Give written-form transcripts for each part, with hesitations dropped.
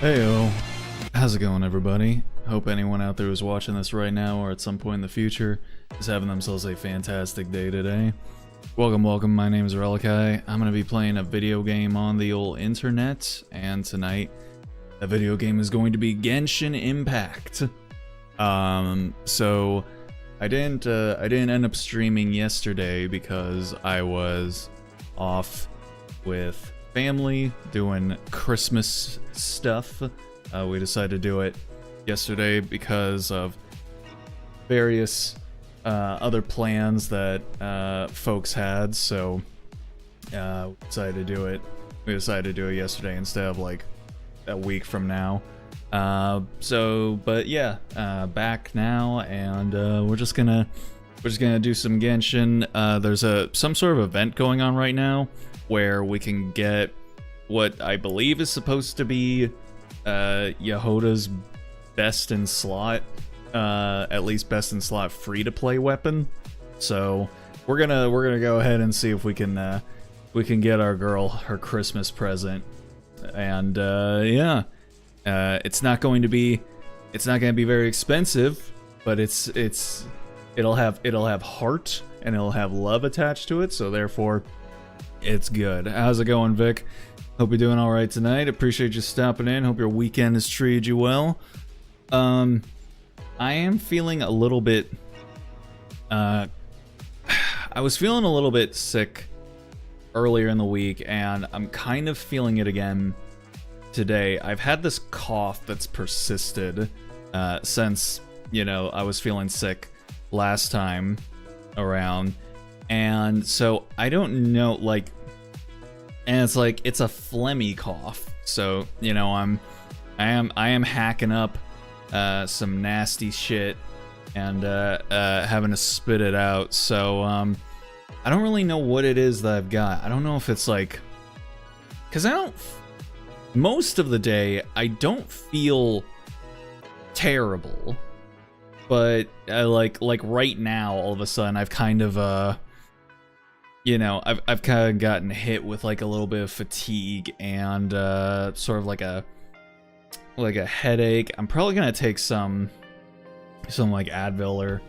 Heyo, how's it going, everybody? Hope anyone out there who's watching this right now or at some point in the future is having themselves a fantastic day today. Welcome, my name is Relikai. I'm gonna be playing a video game on the old internet, and tonight, the video game is going to be Genshin Impact. So I didn't end up streaming yesterday because I was off with family doing Christmas stuff. We decided to do it yesterday because of various other plans that folks had, so we decided to do it. We decided to do it yesterday instead of like a week from now. But yeah, back now, and we're just gonna do some Genshin. There's some sort of event going on right now where we can get what I believe is supposed to be Jahoda's best in slot, at least best in slot free to play weapon. So we're gonna go ahead and see if we can get our girl her Christmas present. And yeah, it's not going to be very expensive, but it'll have heart and it'll have love attached to it, so therefore it's good. How's it going, Vic? Hope you're doing all right tonight. Appreciate you stopping in. Hope your weekend has treated you well. I am feeling a little bit I was feeling a little bit sick earlier in the week, and I'm kind of feeling it again today. I've had this cough that's persisted since, you know, I was feeling sick last time around. And so I don't know, like, and it's a phlegmy cough. So, you know, I am hacking up some nasty shit and having to spit it out. So I don't really know what it is that I've got. I don't know if it's like, because most of the day I don't feel terrible, but like right now, all of a sudden I've kind of you know, I've kind of gotten hit with like a little bit of fatigue and sort of like a headache. I'm probably gonna take some like Advil or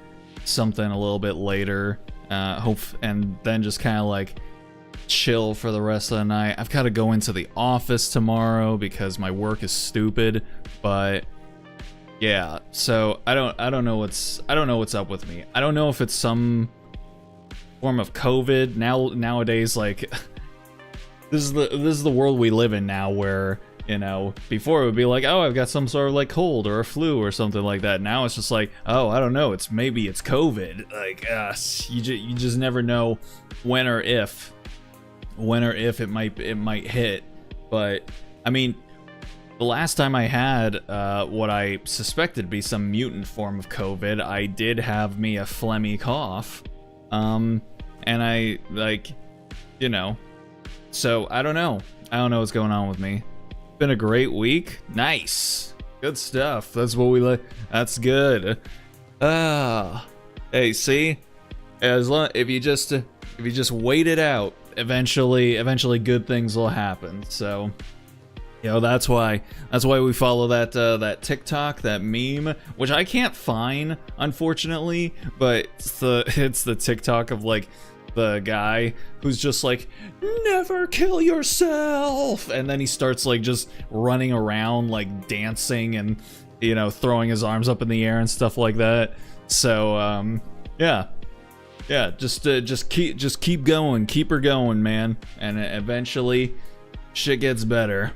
something a little bit later, and then just kind of like chill for the rest of the night. I've got to go into the office tomorrow because my work is stupid, but yeah. So I don't know what's up with me. I don't know if it's some form of COVID. Nowadays, like, this is the world we live in now, where, you know, before it would be like, oh, I've got some sort of like cold or a flu or something like that. Now it's just like, oh, I don't know, maybe it's COVID. Like, you just never know when or if it might hit. But I mean, the last time I had what I suspected to be some mutant form of COVID, I did have me a phlegmy cough. And I, like, you know, so I don't know what's going on with me. Been a great week. Nice, good stuff. That's what we like. That's good. Hey, see, if you just wait it out, eventually good things will happen. So, you know, that's why we follow that TikTok, that meme, which I can't find, unfortunately, but it's the TikTok of like the guy who's just like, never kill yourself, and then he starts like just running around like dancing and, you know, throwing his arms up in the air and stuff like that. So yeah, just keep going, keep her going, man, and eventually shit gets better.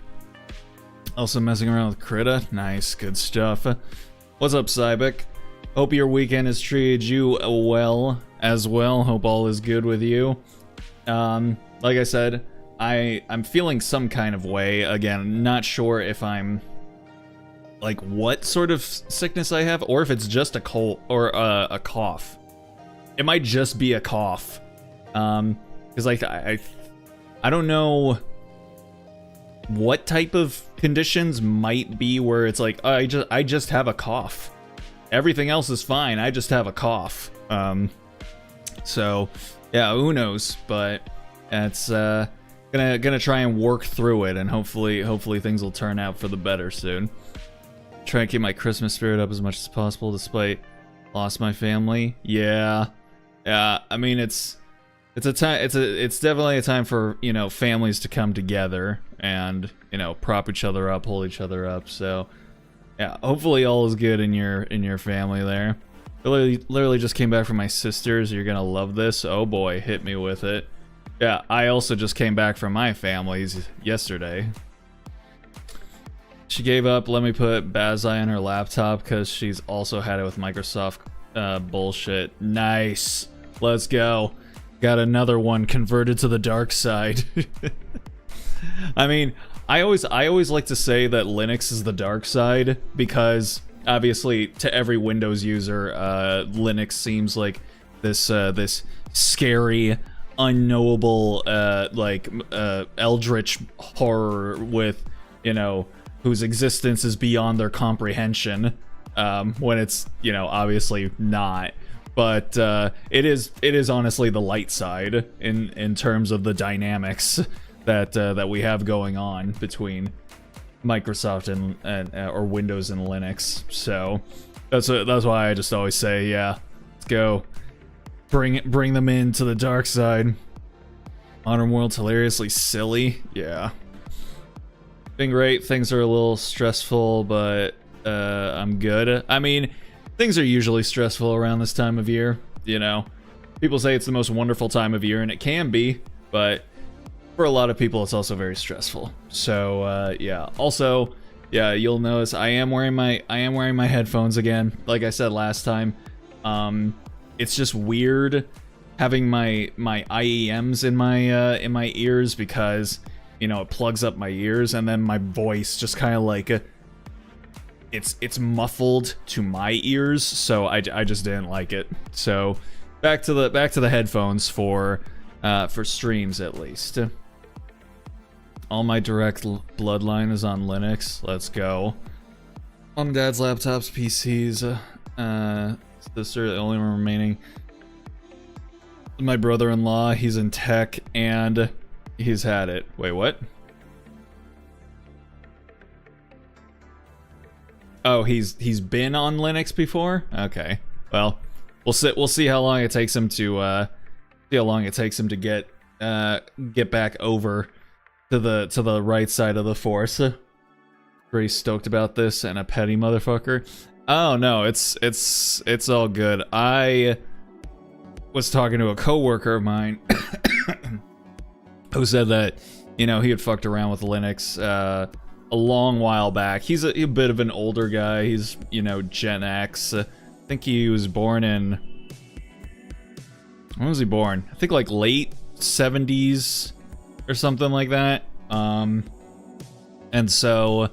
Also messing around with Krita. Nice, good stuff. What's up, Cybic? Hope your weekend has treated you well as well. Hope all is good with you. Like I said, I'm feeling some kind of way. Again, not sure if I'm like what sort of sickness I have, or if it's just a cold or a cough. It might just be a cough. Because like I don't know what type of conditions might be where it's like, I just have a cough. Everything else is fine. I just have a cough. So yeah, who knows? But it's Gonna try and work through it, and hopefully things will turn out for the better soon. Try and keep my Christmas spirit up as much as possible despite lost my family. Yeah. I mean, it's definitely a time for, you know, families to come together and, you know, prop each other up, hold each other up. So yeah, hopefully all is good in your family there. Literally just came back from my sister's. You're gonna love this. Oh boy, hit me with it. Yeah, I also just came back from my family's yesterday. She gave up, let me put Bazai on her laptop because she's also had it with Microsoft bullshit. Nice. Let's go. Got another one converted to the dark side. I mean, I always like to say that Linux is the dark side because obviously to every Windows user, Linux seems like this scary, unknowable, eldritch horror with, you know, whose existence is beyond their comprehension, when it's, you know, obviously not. But it is honestly the light side in terms of the dynamics that we have going on between Microsoft and or Windows and Linux. So that's why I just always say, yeah, let's go. Bring them into the dark side. Modern world's hilariously silly. Yeah. Been great. Things are a little stressful, but I'm good. I mean, things are usually stressful around this time of year, you know. People say it's the most wonderful time of year, and it can be, but for a lot of people it's also very stressful. So yeah. Also, yeah, you'll notice I am wearing my headphones again. Like I said last time, it's just weird having my IEMs in my ears because, you know, it plugs up my ears and then my voice just kind of like it's muffled to my ears, so I just didn't like it. So back to the headphones for streams at least. All my direct bloodline is on Linux. Let's go. Mom and dad's laptops, PCs, sister, the only one remaining. My brother-in-law, he's in tech and he's had it. Wait, what? Oh, he's been on Linux before? Okay. Well, we'll see how long it takes him to get back over to the right side of the force. Pretty stoked about this and a petty motherfucker. Oh no, it's all good. I was talking to a coworker of mine who said that, you know, he had fucked around with Linux a long while back. He's a bit of an older guy. He's, you know, Gen X. I think he was born in... When was he born? I think like late 70s or something like that. And so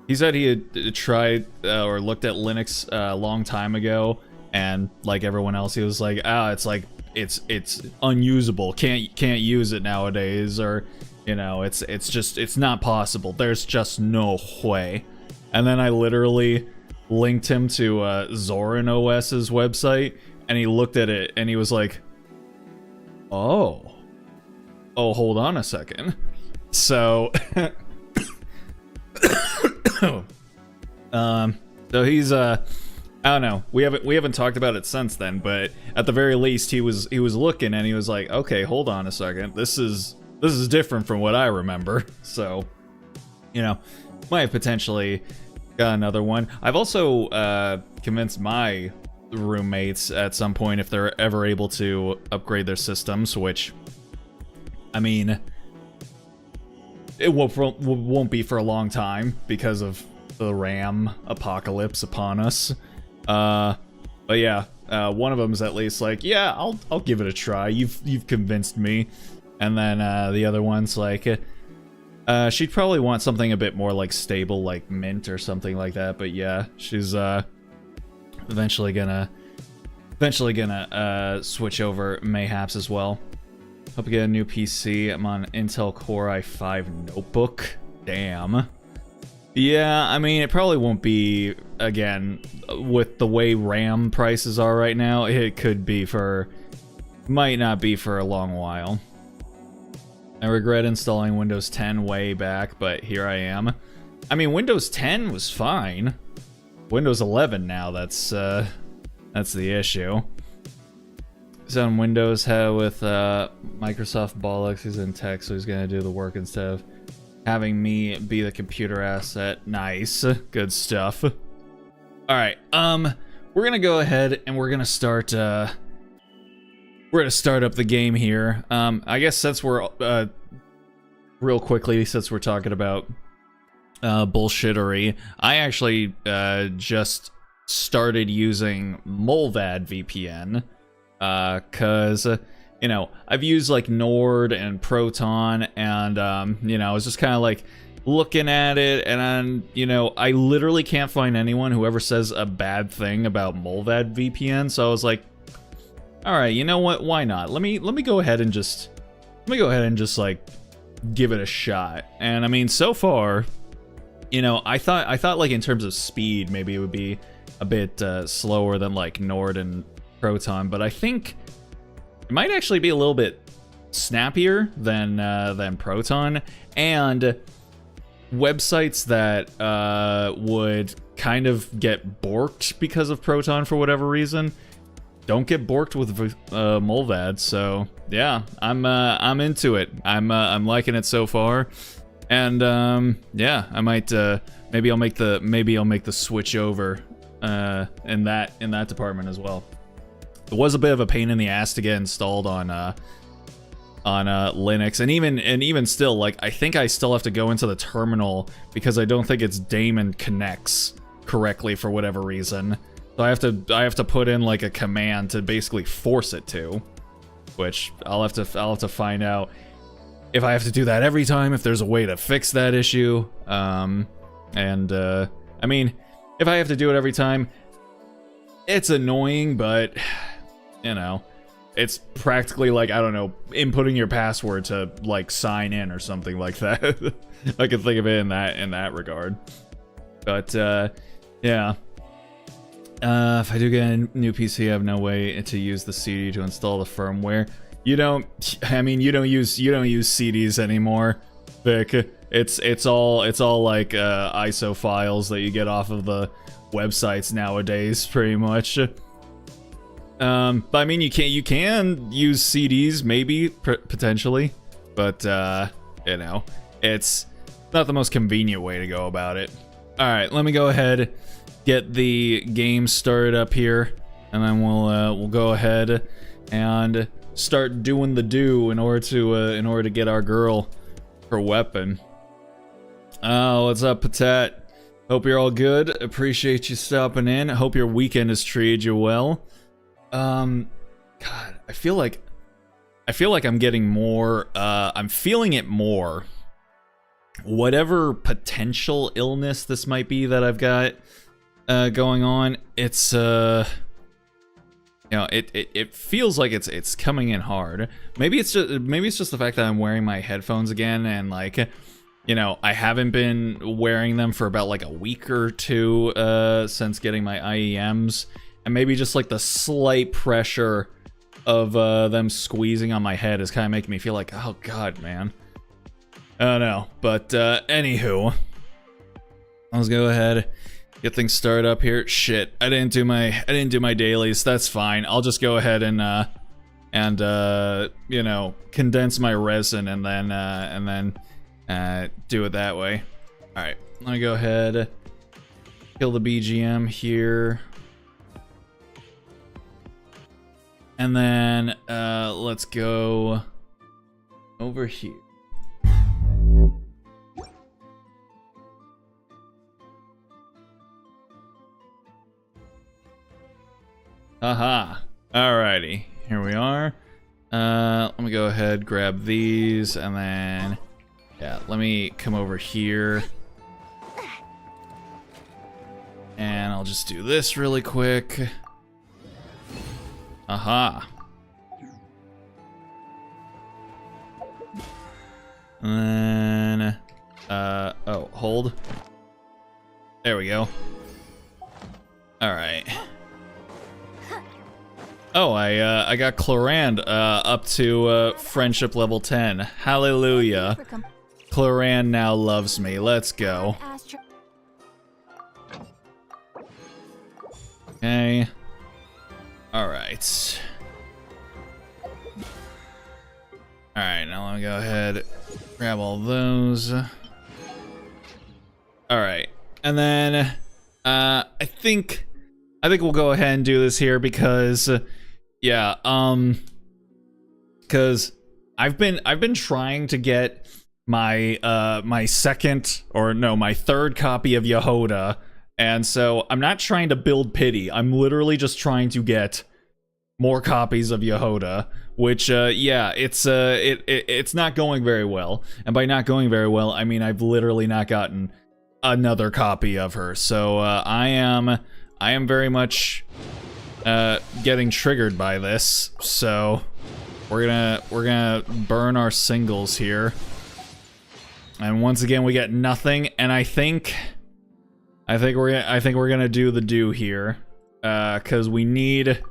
he said he had tried or looked at Linux a long time ago, and like everyone else, he was like, it's unusable. Can't use it nowadays, or, you know, it's not possible. There's just no way. And then I literally linked him to Zorin OS's website, and he looked at it and he was like, oh, hold on a second. So so he's I don't know. We haven't talked about it since then, but at the very least he was looking and he was like, okay, hold on a second. This is different from what I remember. So, you know, might have potentially got another one. I've also convinced my roommates at some point, if they're ever able to upgrade their systems, which, I mean, it won't be for a long time because of the RAM apocalypse upon us. But yeah, one of them is at least like, yeah, I'll give it a try. You've convinced me. And then the other one's like, she'd probably want something a bit more like stable, like Mint or something like that. But yeah, she's eventually gonna switch over mayhaps as well. Hope you get a new PC. I'm on Intel Core i5 notebook. Damn. Yeah, I mean, it probably won't be, again, with the way RAM prices are right now, it could be might not be for a long while. I regret installing Windows 10 way back, but here I am. I mean, Windows 10 was fine. Windows 11 now, that's the issue. He's on Windows with Microsoft bollocks. He's in tech, so he's gonna do the work instead of having me be the computer asset. Nice, good stuff. All right, we're gonna go ahead and we're gonna start. We're gonna start up the game here. I guess since we're real quickly, since we're talking about bullshittery, I actually just started using Molvad VPN. Cause, you know, I've used like Nord and Proton, and, you know, I was just kind of like looking at it, and, you know, I literally can't find anyone who ever says a bad thing about Molvad VPN, so I was like, alright, you know what, why not? Let me go ahead and just, like, give it a shot. And, I mean, so far, you know, I thought like in terms of speed, maybe it would be a bit, slower than, like, Nord and Proton, but I think it might actually be a little bit snappier than Proton, and websites that would kind of get borked because of Proton for whatever reason don't get borked with Molvad. So yeah, I'm into it. I'm liking it so far, and yeah, I might maybe I'll make the switch over in that department as well. It was a bit of a pain in the ass to get installed on Linux, and even still, like, I think I still have to go into the terminal because I don't think its daemon connects correctly for whatever reason. So I have to put in like a command to basically force it to, which I'll have to find out if I have to do that every time, if there's a way to fix that issue. I mean, if I have to do it every time, it's annoying, but you know, it's practically like, I don't know, inputting your password to like sign in or something like that. I can think of it in that regard. But yeah. If I do get a new PC, I have no way to use the CD to install the firmware. You don't use CDs anymore, Vic. It's all like ISO files that you get off of the websites nowadays, pretty much. But I mean, you can use CDs, maybe, potentially, but you know, it's not the most convenient way to go about it. All right, let me go ahead, get the game started up here, and then we'll go ahead and start doing the do in order to get our girl her weapon. What's up, Patat? Hope you're all good. Appreciate you stopping in. Hope your weekend has treated you well. God, I feel like I'm getting more, I'm feeling it more. Whatever potential illness this might be that I've got going on, it's you know, it feels like it's coming in hard. Maybe it's just the fact that I'm wearing my headphones again, and like, you know, I haven't been wearing them for about like a week or two since getting my IEMs. And maybe just like the slight pressure of them squeezing on my head is kind of making me feel like, oh god, man. I don't know, but anywho, let's go ahead, get things started up here. Shit, I didn't do my dailies. That's fine. I'll just go ahead and you know, condense my resin and then do it that way. All right, let me go ahead, kill the BGM here. And then, let's go over here. Haha. Alrighty, here we are. Let me go ahead, grab these, and then, yeah, let me come over here. And I'll just do this really quick. Aha. And then, oh, hold. There we go. Alright. Oh, I got Clorand up to friendship level 10. Hallelujah. Clorand now loves me. Let's go. Okay. Alright. Alright, now let me go ahead, grab all those. Alright. And then I think we'll go ahead and do this here because yeah, because I've been trying to get my my third copy of Jahoda, and so I'm not trying to build pity. I'm literally just trying to get more copies of Jahoda, which yeah, it's not going very well. And by not going very well, I mean I've literally not gotten another copy of her. So I am very much getting triggered by this. So we're gonna burn our singles here. And once again we get nothing, and I think we're gonna do the do here. Cause we need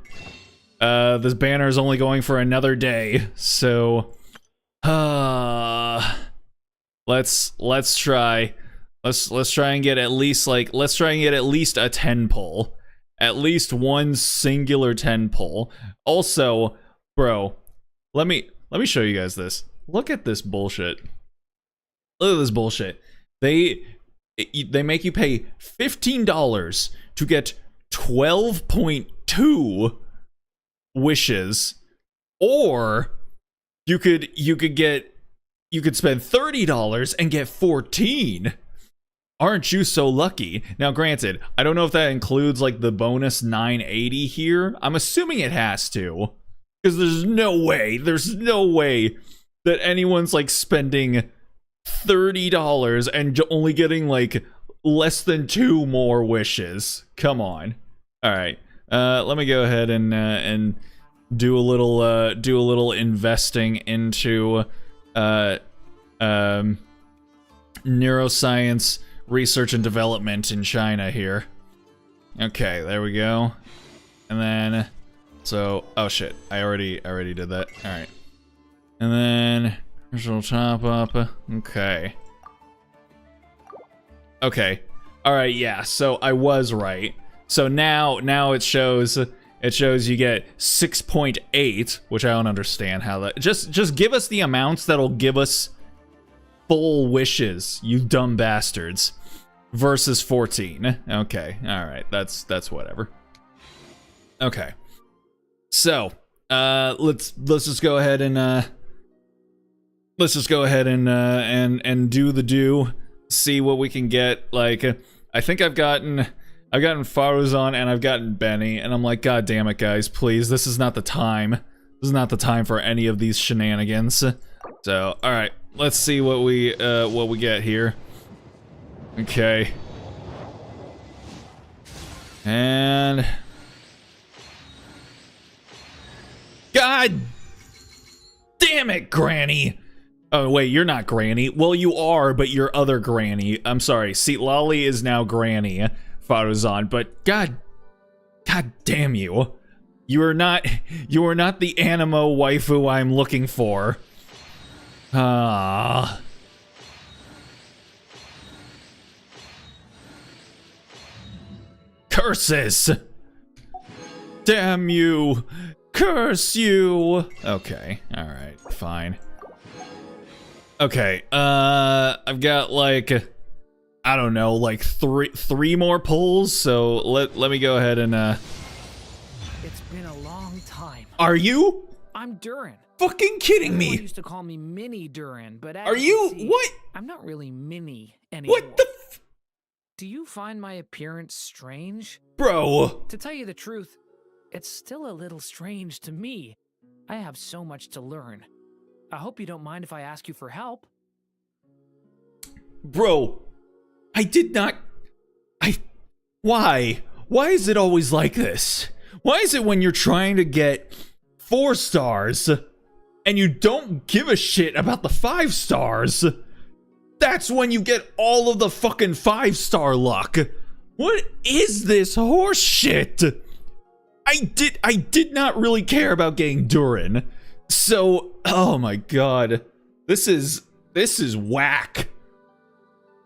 this banner is only going for another day. So let's try. Let's try and get at least a 10 pull. At least one singular 10 pull. Also, bro, let me show you guys this. Look at this bullshit. Look at this bullshit. They make you pay $15 to get 12.2 wishes, or you could spend $30 and get 14. Aren't you so lucky? Now, granted, I don't know if that includes like the bonus 980 here. I'm assuming it has to, because there's no way that anyone's like spending $30 and only getting like less than 2 more wishes. Come on. All right. Let me go ahead and do a little investing into neuroscience research and development in China here. Okay, there we go. And then so oh shit, I already did that. All right. And then visual top up. Okay. Okay. All right, yeah. So I was right. So now it shows you get 6.8, which I don't understand how that. Just give us the amounts that'll give us full wishes, you dumb bastards. Versus 14. Okay, all right. That's whatever. Okay. So, let's just go ahead and do the do. See what we can get. Like, I think I've gotten Faruzan and I've gotten Benny, and I'm like, God damn it, guys, please, this is not the time. This is not the time for any of these shenanigans. So, all right, let's see what we get here. Okay. And God damn it, Granny. Oh, wait, you're not Granny. Well, you are, but you're other Granny. I'm sorry. Seatlali is now Granny, Faruzan, but God damn you. You are not the animo waifu I'm looking for. Ah. Curses! Damn you! Curse you! Okay, alright, fine. Okay, I've got like, I don't know, like three more pulls, so let me go ahead and It's been a long time. Are you? I'm Durin. Fucking kidding me! Everyone used to call me Mini Durin, but are you? See, what? I'm not really mini anymore. What the f- Do you find my appearance strange? Bro! To tell you the truth, it's still a little strange to me. I have so much to learn. I hope you don't mind if I ask you for help. Bro, I did not... Why? Why is it always like this? Why is it when you're trying to get 4 stars and you don't give a shit about the 5 stars? That's when you get all of the fucking 5-star luck. What is this horse shit? I did not really care about getting Durin. So, oh my god. This is whack.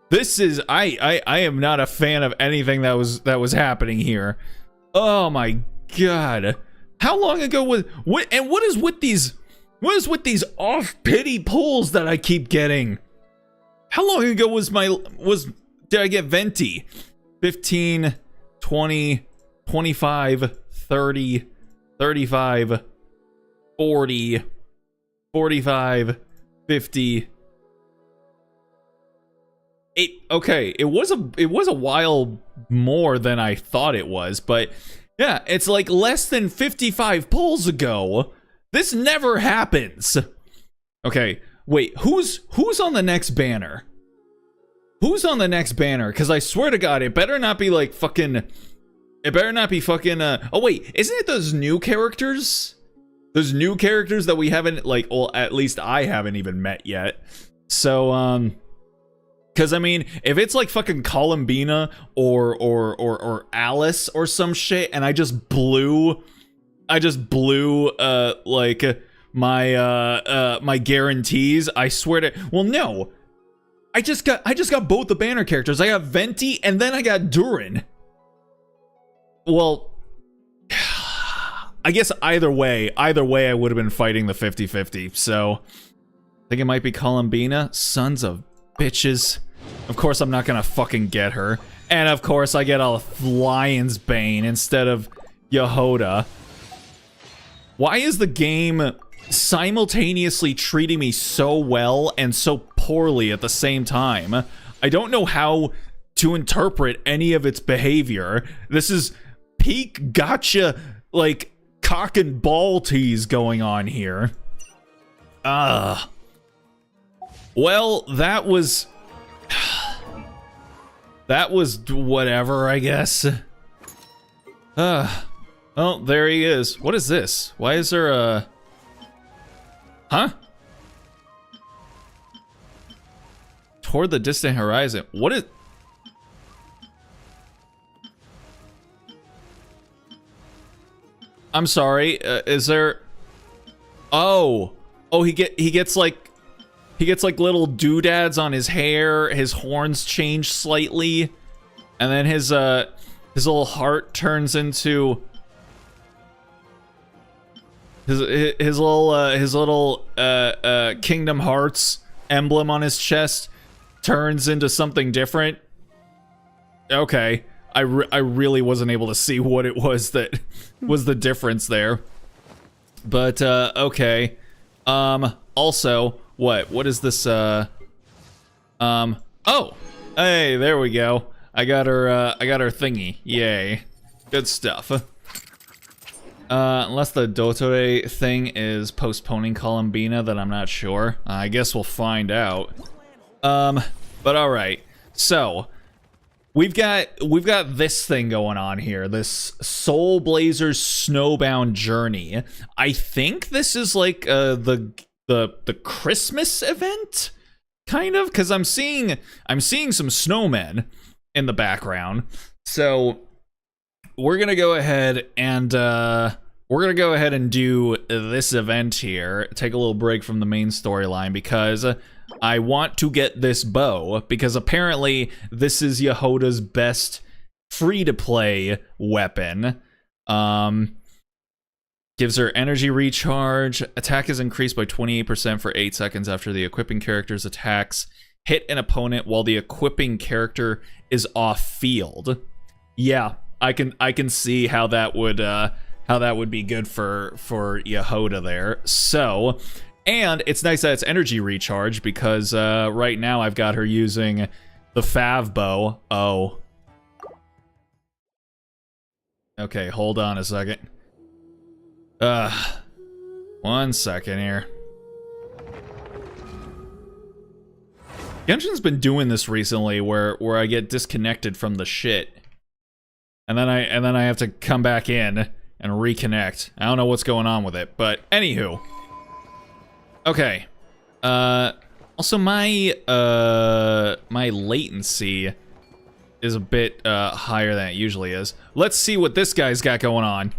This is I am not a fan of anything that was happening here. Oh my god. How long ago was what is with these off pity pulls that I keep getting? How long ago did I get Venti? 15, 20, 25, 30, 35, 40, 45, 50. It was a while more than I thought it was, but yeah, it's like less than 55 pulls ago. This never happens. Okay, wait, who's on the next banner? Who's on the next banner? Because I swear to God, it better not be like fucking... It better not be fucking... Oh wait, isn't it those new characters? Those new characters that we haven't, like, well, at least I haven't even met yet. So, because, I mean, if it's like fucking Columbina or Alice or some shit, and I just blew, like, my guarantees, I swear to... Well, no. I just got both the banner characters. I got Venti, and then I got Durin. Well... I guess either way I would have been fighting the 50-50, so... I think it might be Columbina. Sons of bitches. Of course I'm not gonna fucking get her. And of course I get a Lion's Bane instead of Jahoda. Why is the game simultaneously treating me so well and so poorly at the same time? I don't know how to interpret any of its behavior. This is peak gotcha, like, cock and ball tease going on here. Well, that was whatever, I guess. Oh, there he is. What is this? Why is there a... Huh? Toward the distant horizon. What is... I'm sorry, is there... Oh, he gets like little doodads on his hair, his horns change slightly, and then his little heart turns into... His little Kingdom Hearts emblem on his chest turns into something different. Okay, I really wasn't able to see what it was that was the difference there. But okay. Also, what is this? Oh, hey, there we go. I got her thingy. Yay, good stuff. Unless the Dotore thing is postponing Columbina, then I'm not sure. I guess we'll find out. But all right. So we've got this thing going on here. This Soul Blazers Snowbound Journey. I think this is like the Christmas event, kind of, because I'm seeing some snowmen in the background. So we're gonna go ahead and do this event here. Take a little break from the main storyline because I want to get this bow, because apparently this is Jahoda's best free-to-play weapon. Gives her energy recharge. Attack is increased by 28% for 8 seconds after the equipping character's attacks hit an opponent while the equipping character is off field. Yeah, I can see how that would be good for Jahoda there. So, and it's nice that it's energy recharge, because right now I've got her using the Fav bow. Oh. Okay, hold on a second. 1 second here. Genshin's been doing this recently where I get disconnected from the shit. And then I have to come back in and reconnect. I don't know what's going on with it, but anywho. Okay. Also my latency is a bit higher than it usually is. Let's see what this guy's got going on.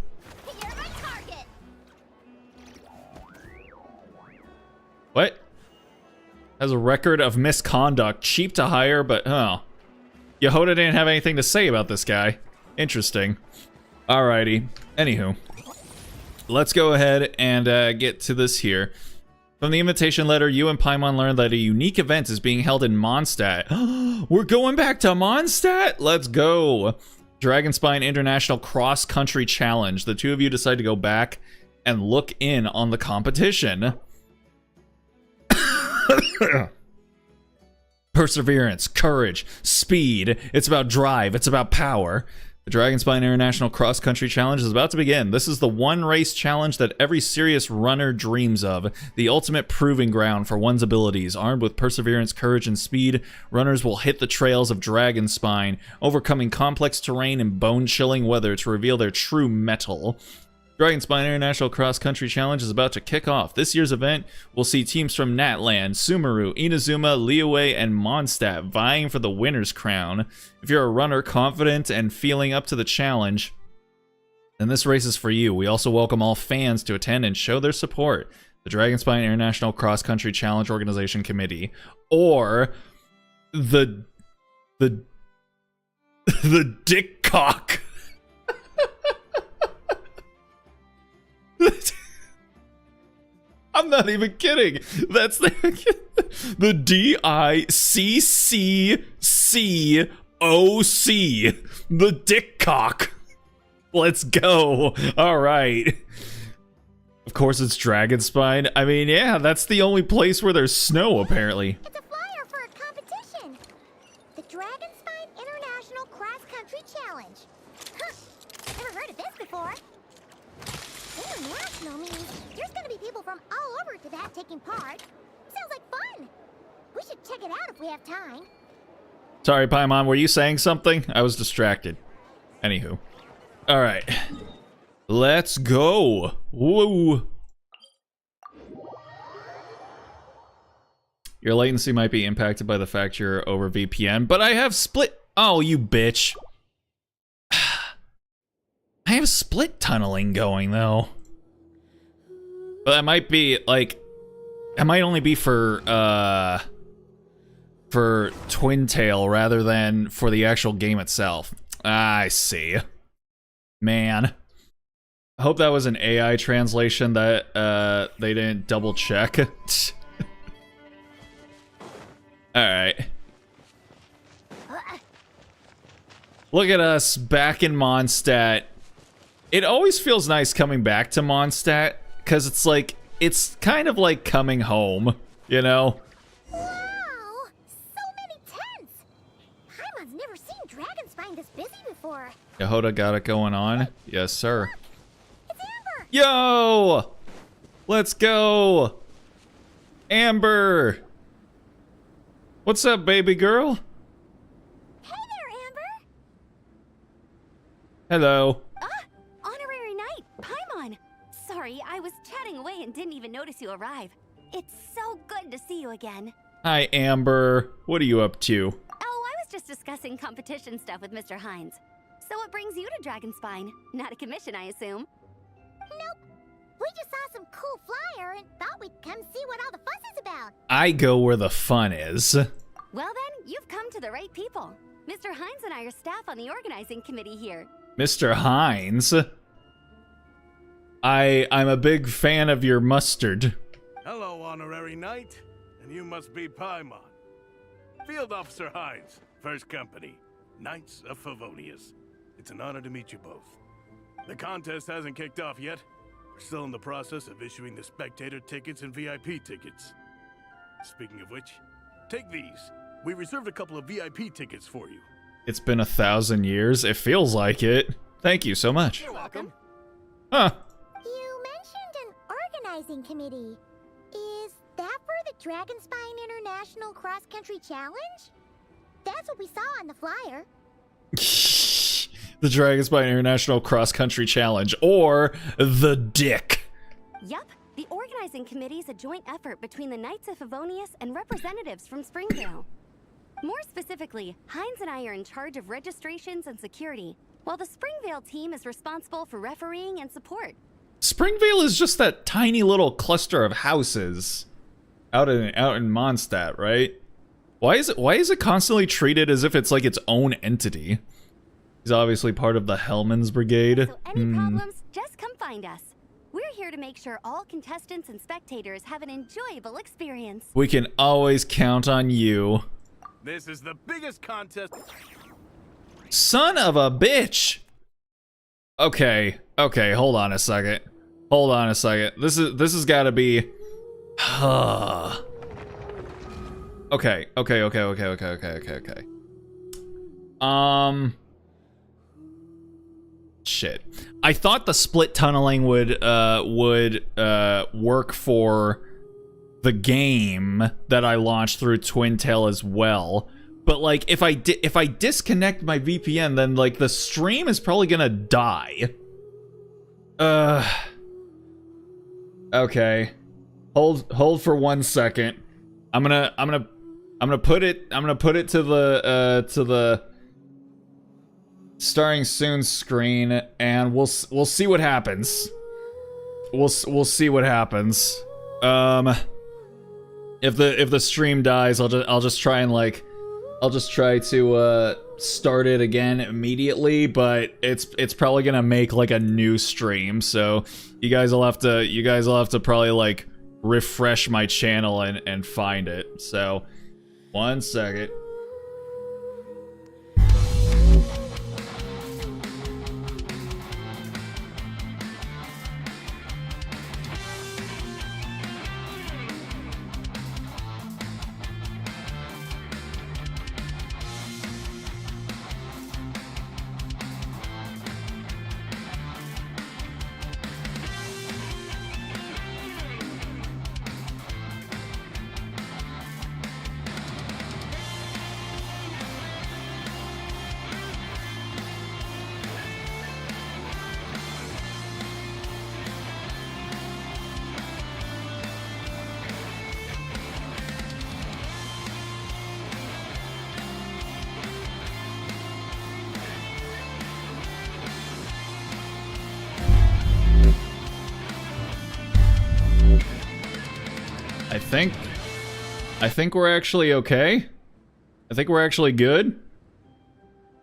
Has a record of misconduct. Cheap to hire, but, oh. Jahoda didn't have anything to say about this guy. Interesting. Alrighty. Anywho. Let's go ahead and get to this here. From the invitation letter, you and Paimon learned that a unique event is being held in Mondstadt. We're going back to Mondstadt? Let's go. Dragonspine International Cross Country Challenge. The two of you decide to go back and look in on the competition. Perseverance, courage, speed. It's about drive. It's about power. The Dragonspine International Cross Country Challenge is about to begin. This is the one race challenge that every serious runner dreams of. The ultimate proving ground for one's abilities. Armed with perseverance, courage, and speed, runners will hit the trails of Dragonspine, overcoming complex terrain and bone-chilling weather to reveal their true mettle. Dragonspine International Cross Country Challenge is about to kick off. This year's event will see teams from Natland, Sumeru, Inazuma, Liyue, and Mondstadt vying for the winner's crown. If you're a runner confident and feeling up to the challenge, then this race is for you. We also welcome all fans to attend and show their support. The Dragonspine International Cross Country Challenge Organization Committee, or the Dick Cock. I'm not even kidding. That's the DICCCOC. The Dick Cock. Let's go. All right. Of course it's Dragonspine. I mean, yeah, that's the only place where there's snow, apparently. It's a flyer for a competition. The Dragonspine International Cross Country Challenge. Huh. Never heard of this before. International means there's gonna be people from all over to that taking part. Sounds like fun. We should check it out if we have time. Sorry, Paimon, were you saying something? I was distracted. Anywho. Alright. Let's go. Woo. Your latency might be impacted by the fact you're over VPN, but I have split... Oh, you bitch. I have split tunneling going, though. But that might be, like... It might only be for Twin Tail rather than for the actual game itself. I see. Man. I hope that was an AI translation that they didn't double check. Alright. Look at us back in Mondstadt. It always feels nice coming back to Mondstadt, because it's like, it's kind of like coming home, you know? Wow! So many tents! Paimon's never seen Dragonspine this busy before. Jahoda got it going on? Yes, sir. It's Amber! Yo! Let's go! Amber! What's up, baby girl? Hey there, Amber! Hello. Honorary Knight, Paimon! Sorry, I was chatting away and didn't even notice you arrive. It's so good to see you again. Hi, Amber. What are you up to? Oh, I was just discussing competition stuff with Mr. Hines. So what brings you to Dragonspine? Not a commission, I assume? Nope. We just saw some cool flyer and thought we'd come see what all the fuss is about. I go where the fun is. Well then, you've come to the right people. Mr. Hines and I are staff on the organizing committee here. Mr. Hines? I'm a big fan of your mustard. Hello, Honorary Knight. And you must be Paimon. Field Officer Hines, First Company, Knights of Favonius. It's an honor to meet you both. The contest hasn't kicked off yet. We're still in the process of issuing the spectator tickets and VIP tickets. Speaking of which, take these. We reserved a couple of VIP tickets for you. It's been 1,000 years. It feels like it. Thank you so much. You're welcome. Huh. You mentioned an organizing committee. Is that for the Dragonspine International Cross Country Challenge? That's what we saw on the flyer. The Dragonspine International Cross Country Challenge, or the Dick. Yup, the organizing committee is a joint effort between the Knights of Favonius and representatives from Springvale. More specifically, Hines and I are in charge of registrations and security, while the Springvale team is responsible for refereeing and support. Springvale is just that tiny little cluster of houses. out in Mondstadt, right? Why is it constantly treated as if it's like its own entity? He's obviously part of the Hellman's Brigade. So any problems, just come find us. We're here to make sure all contestants and spectators have an enjoyable experience. We can always count on you. This is the biggest contest. Son of a bitch! Okay, hold on a second. Hold on a second. This has gotta be... Okay. Shit. I thought the split tunneling would work for the game that I launched through Twintail as well. But like, if I disconnect my VPN, then like the stream is probably gonna die. Okay. Hold for 1 second. I'm gonna put it to the starting soon screen, and we'll see what happens. We'll see what happens. If the stream dies, I'll just try to start it again immediately, but it's probably gonna make like a new stream, so you guys will have to probably like refresh my channel and find it. So 1 second. I think we're actually okay. I think we're actually good.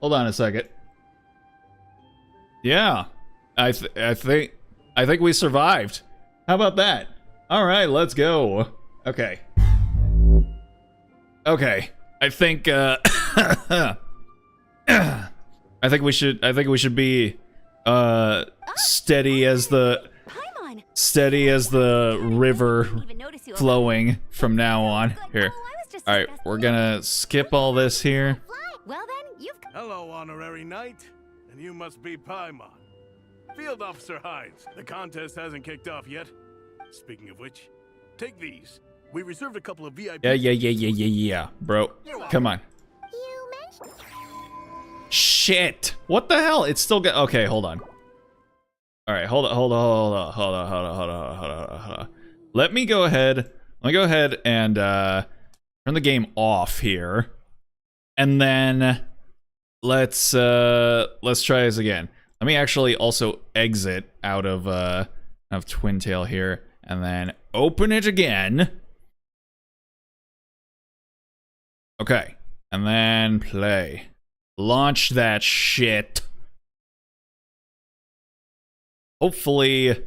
Hold on a second. Yeah, I think we survived. How about that? All right, let's go. Okay. Okay. I think I think we should be steady as the river flowing from now on. Here. All right, we're gonna skip all this here. Well then, you've... Hello, Honorary Knight. And you must be Paimon. Field Officer Hines, the contest hasn't kicked off yet. Speaking of which, take these. We reserved a couple of VIP... Yeah, bro. Come on. You mentioned... Shit! What the hell? It's still okay, hold on. All right, hold on. Let me go ahead and turn the game off here, and then let's try this again. Let me actually also exit out of Twintail here, and then open it again. Okay, and then play. Launch that shit. Hopefully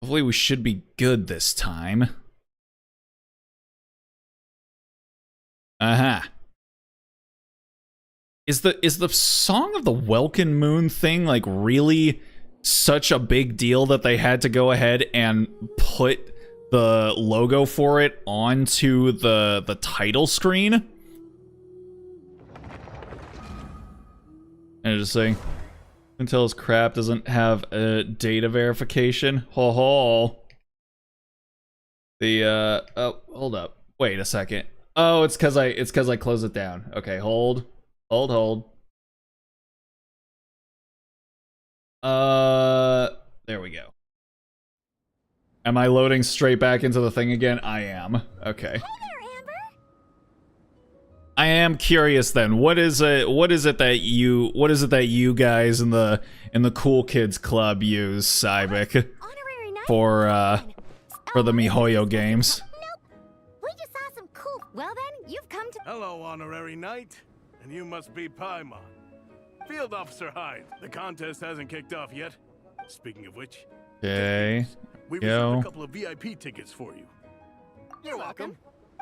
we should be good this time. Is the Song of the Welkin Moon thing like really such a big deal that they had to go ahead and put the logo for it onto the title screen? Interesting. Intel's crap doesn't have a data verification. Ho ho. The oh, hold up. Wait a second. Oh, it's cuz I closed it down. Okay, hold. There we go. Am I loading straight back into the thing again? I am. Okay. Hey there, Amber! I am curious then. What is it that you guys in the Cool Kids Club use, Cybik, for the Mihoyo games? Nope, Well then, you've come to— Hello, Honorary Knight. And you must be Paimon. Field Officer Hyde. The contest hasn't kicked off yet. Speaking of which, Okay. we Yo. reserved a couple of VIP tickets for you. You're welcome.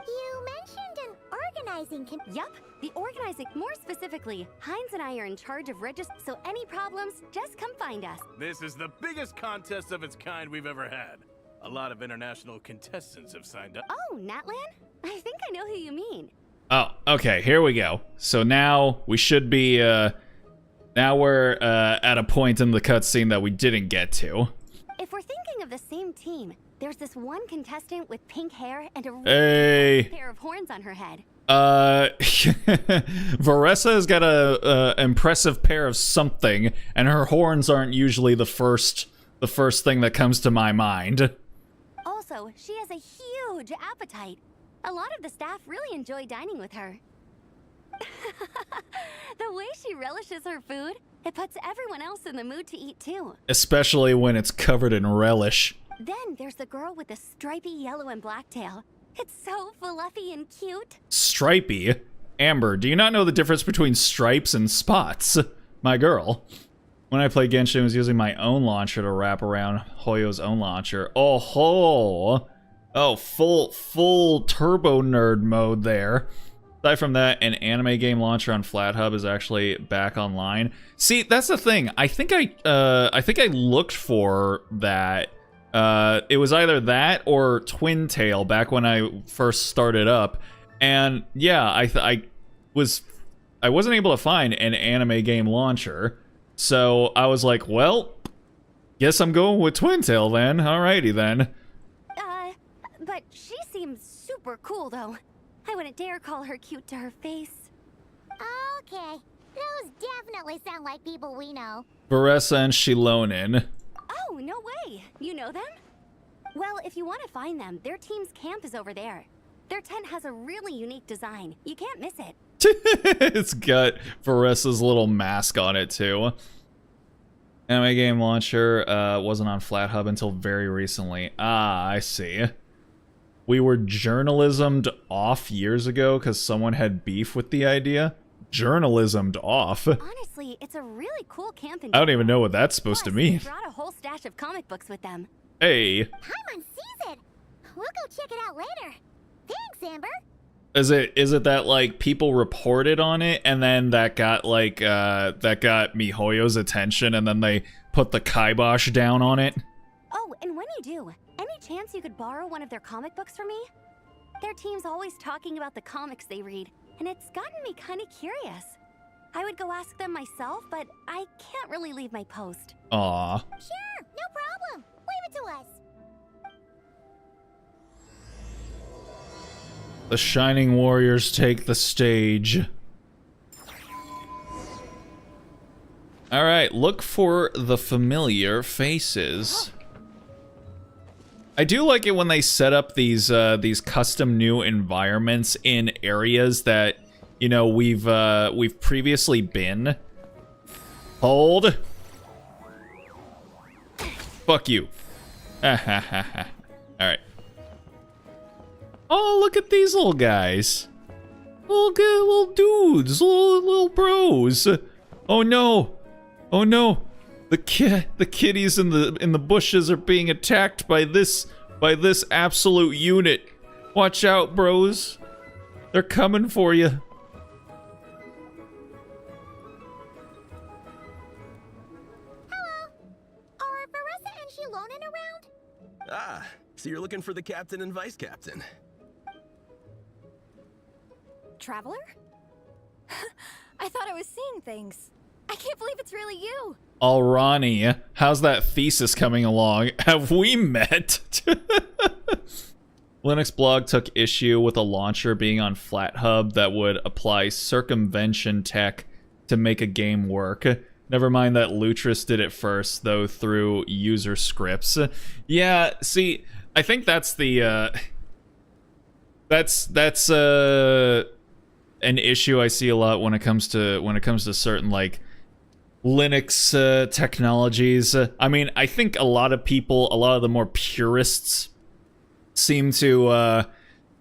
You mentioned an organizing committee. Yup, the organizing— More specifically, Heinz and I are in charge of so any problems, just come find us. This is the biggest contest of its kind we've ever had. A lot of international contestants have signed up. Oh, Natlan? I think I know who you mean. Oh, okay, here we go. So now we should be, now we're at a point in the cutscene that we didn't get to. If we're thinking of the same team, there's this one contestant with pink hair and a Hey. really pair of horns on her head. Varessa has got a impressive pair of something, and her horns aren't usually the first thing that comes to my mind. Also, she has a huge appetite. A lot of the staff really enjoy dining with her. The way she relishes her food, it puts everyone else in the mood to eat too. Especially when it's covered in relish. Then there's the girl with the stripy yellow and black tail. It's so fluffy and cute. Stripey? Amber, do you not know the difference between stripes and spots? My girl. When I played Genshin, I was using my own launcher to wrap around Hoyo's own launcher. Oh ho! Oh, full turbo nerd mode there. Aside from that, an anime game launcher on FlatHub is actually back online. See, that's the thing. I think I looked for that. It was either that or Twin Tail back when I first started up, and yeah, I wasn't able to find an anime game launcher, so I was like, well, guess I'm going with Twin Tail then. Alrighty then. But she seems super cool though. I wouldn't dare call her cute to her face. Okay, those definitely sound like people we know. Varessa and Shilonin. Oh, no way! You know them? Well, if you want to find them, their team's camp is over there. Their tent has a really unique design. You can't miss it. It's got Varessa's little mask on it too. Anime game launcher wasn't on FlatHub until very recently. Ah, I see. We were journalismed off years ago because someone had beef with the idea. Journalismed off. Honestly, it's a really cool camp in I don't even know what that's supposed to mean. They brought a whole stash of comic books with them. Hey. Paimon sees it. We'll go check it out later. Thanks, Amber. Is it that like people reported on it and then that got like that got Mihoyo's attention and then they put the kibosh down on it? Oh, and when you do, any chance you could borrow one of their comic books from me? Their team's always talking about the comics they read, and it's gotten me kind of curious. I would go ask them myself, but I can't really leave my post. Aw. Sure, no problem. Leave it to us. The Shining Warriors take the stage. Alright, look for the familiar faces. I do like it when they set up these custom new environments in areas that, you know, we've previously been. Hold. Fuck you. Alright. Oh, look at these little guys. Little dudes, little bros. Oh no. Oh no. The kitties in the bushes are being attacked by this absolute unit. Watch out, bros. They're coming for you. Hello. Are Varessa and Shilonin around? Ah, so you're looking for the captain and vice captain. Traveler? I thought I was seeing things. I can't believe it's really you. Alrani, how's that thesis coming along? Have we met? Linux blog took issue with a launcher being on FlatHub that would apply circumvention tech to make a game work. Never mind that Lutris did it first, though, through user scripts. Yeah, see, I think that's the that's an issue I see a lot when it comes to certain like Linux technologies. I mean, I think a lot of the more purists seem to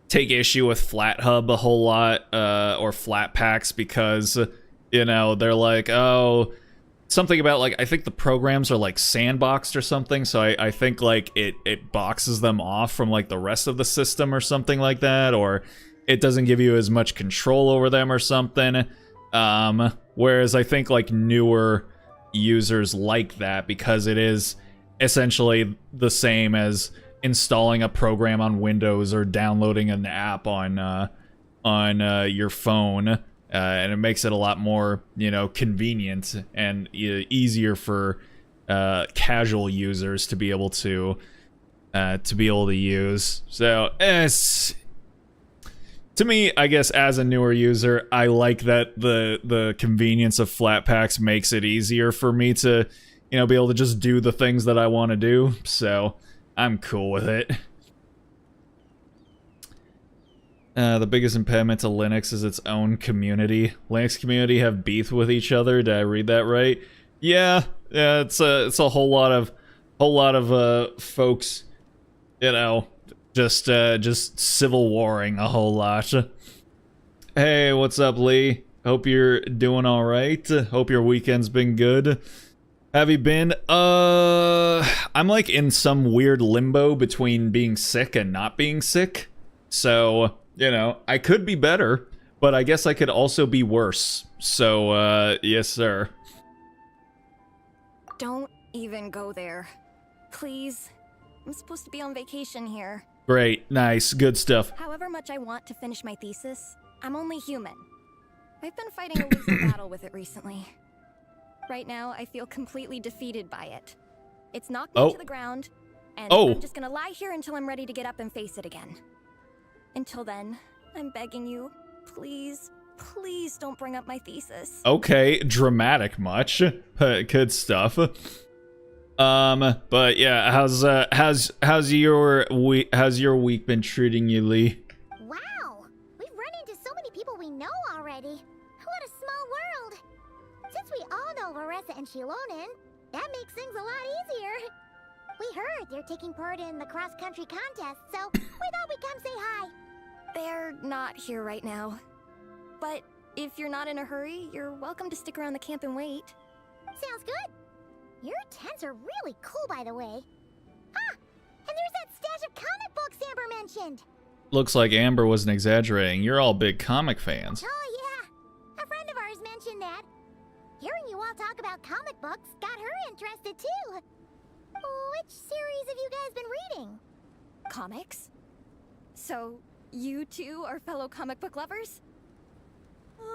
take issue with Flat Hub a whole lot, or Flat Paks, because, you know, they're like, oh, something about, like, I think the programs are, like, sandboxed or something, so I think, like, it boxes them off from, like, the rest of the system or something like that, or it doesn't give you as much control over them or something. Whereas I think, like, newer users like that, because it is essentially the same as installing a program on Windows or downloading an app on your phone, and it makes it a lot more, you know, convenient and easier for casual users to be able to use. So to me, I guess as a newer user, I like that the convenience of Flatpaks makes it easier for me to, you know, be able to just do the things that I want to do. So I'm cool with it. The biggest impediment to Linux is its own community. Linux community have beef with each other. Did I read that right? Yeah, it's a whole lot of folks, you know, just civil warring a whole lot. Hey, what's up, Lee? Hope you're doing all right. Hope your weekend's been good. Have you been? I'm like in some weird limbo between being sick and not being sick. So, you know, I could be better, but I guess I could also be worse. So, yes, sir. Don't even go there. Please. I'm supposed to be on vacation here. Great, nice, good stuff. However much I want to finish my thesis, I'm only human. I've been fighting a losing battle with it recently. Right now, I feel completely defeated by it. It's knocked me to the ground, and I'm just gonna lie here until I'm ready to get up and face it again. Until then, I'm begging you, please, please don't bring up my thesis. Okay, dramatic much. Good stuff. But yeah, how's your week been treating you, Lee? Wow, we've run into so many people we know already. What a small world. Since we all know Larissa and Shilonen, that makes things a lot easier. We heard they're taking part in the cross-country contest, so we thought we'd come say hi. They're not here right now. But if you're not in a hurry, you're welcome to stick around the camp and wait. Sounds good. Your tents are really cool, by the way. Ah, and there's that stash of comic books Amber mentioned. Looks like Amber wasn't exaggerating. You're all big comic fans. Oh, yeah. A friend of ours mentioned that. Hearing you all talk about comic books got her interested, too. Which series have you guys been reading? Comics? So, you two are fellow comic book lovers? And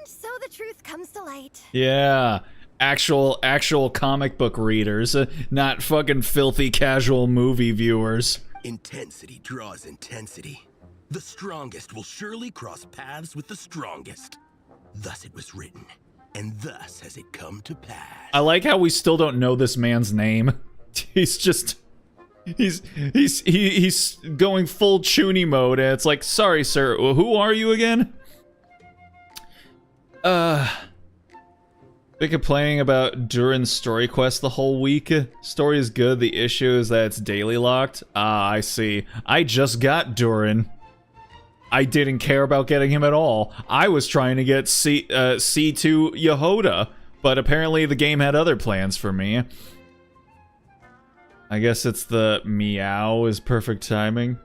so the truth comes to light. Yeah. Actual comic book readers, not fucking filthy casual movie viewers. Intensity draws intensity. The strongest will surely cross paths with the strongest. Thus it was written, and thus has it come to pass. I like how we still don't know this man's name. He's going full Chuny mode, and it's like, sorry, sir, who are you again? Been complaining about Durin's story quest the whole week. Story is good, the issue is that it's daily locked. Ah, I see. I just got Durin. I didn't care about getting him at all. I was trying to get C2 Jahoda, but apparently the game had other plans for me. I guess it's the meow is perfect timing.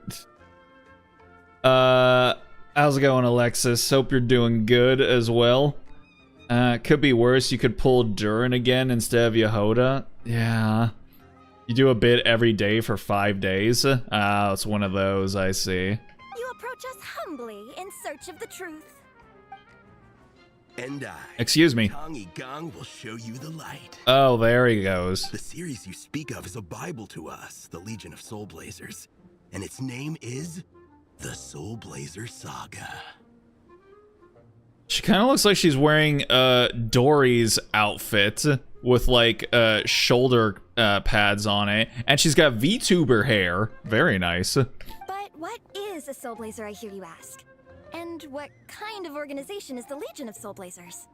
How's it going, Alexis? Hope you're doing good as well. Could be worse. You could pull Durin again instead of Jahoda. Yeah. You do a bit every day for 5 days. It's one of those, I see. You approach us humbly in search of the truth. And I, excuse me. Tongi Gang, will show you the light. Oh, there he goes. The series you speak of is a Bible to us, the Legion of Soul Blazers. And its name is the Soul Blazer Saga. She kind of looks like she's wearing Dory's outfit with like shoulder pads on it, and she's got VTuber hair. Very nice. But what is a Soul Blazer, I hear you ask? And what kind of organization is the Legion of Soul Blazers?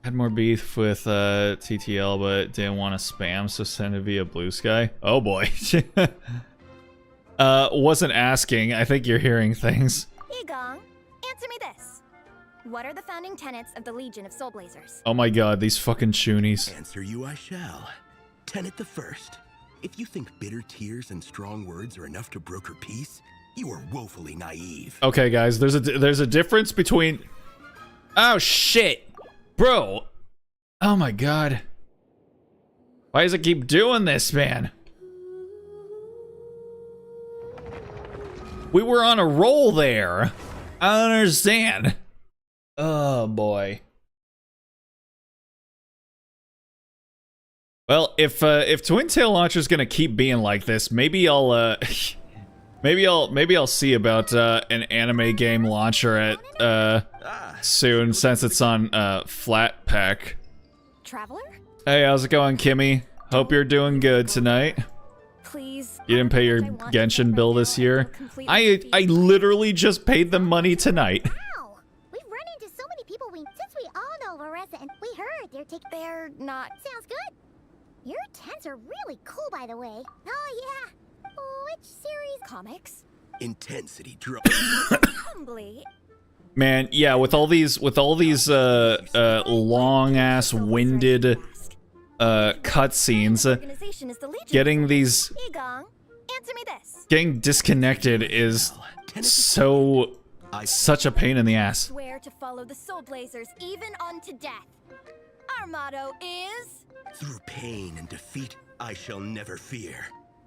Had more beef with TTL, but didn't want to spam, so send it via Blue Sky. Oh boy. Wasn't asking. I think you're hearing things. Egong, answer me this. What are the founding tenets of the Legion of Soul Blazers? Oh my god, these fucking choonies. Answer you I shall. Tenet the first. If you think bitter tears and strong words are enough to broker peace, you are woefully naive. Okay, guys, there's a difference between... Oh, shit! Bro! Oh my god. Why does it keep doing this, man? We were on a roll there. I don't understand. Oh, boy. Well, if Twin Tail Launcher's gonna keep being like this, maybe I'll maybe I'll see about an anime game launcher at soon, since it's on Flat Pack. Traveler? Hey, how's it going, Kimmy? Hope you're doing good tonight. Please. You didn't pay your Genshin bill this year. I literally just paid them money tonight. Wow! We've run into so many people since we all know Veresa, and we heard they're not. Sounds good. Your tents are really cool, by the way. Oh yeah. Which series? Comics? Intensity drop. Humbly. Man, yeah, with all these long ass winded cutscenes, getting these Egong, answer me this. getting disconnected is such a pain in the ass. Swear to follow the Soul Blazers even unto death. Our motto is... Through pain and defeat, I shall never fear.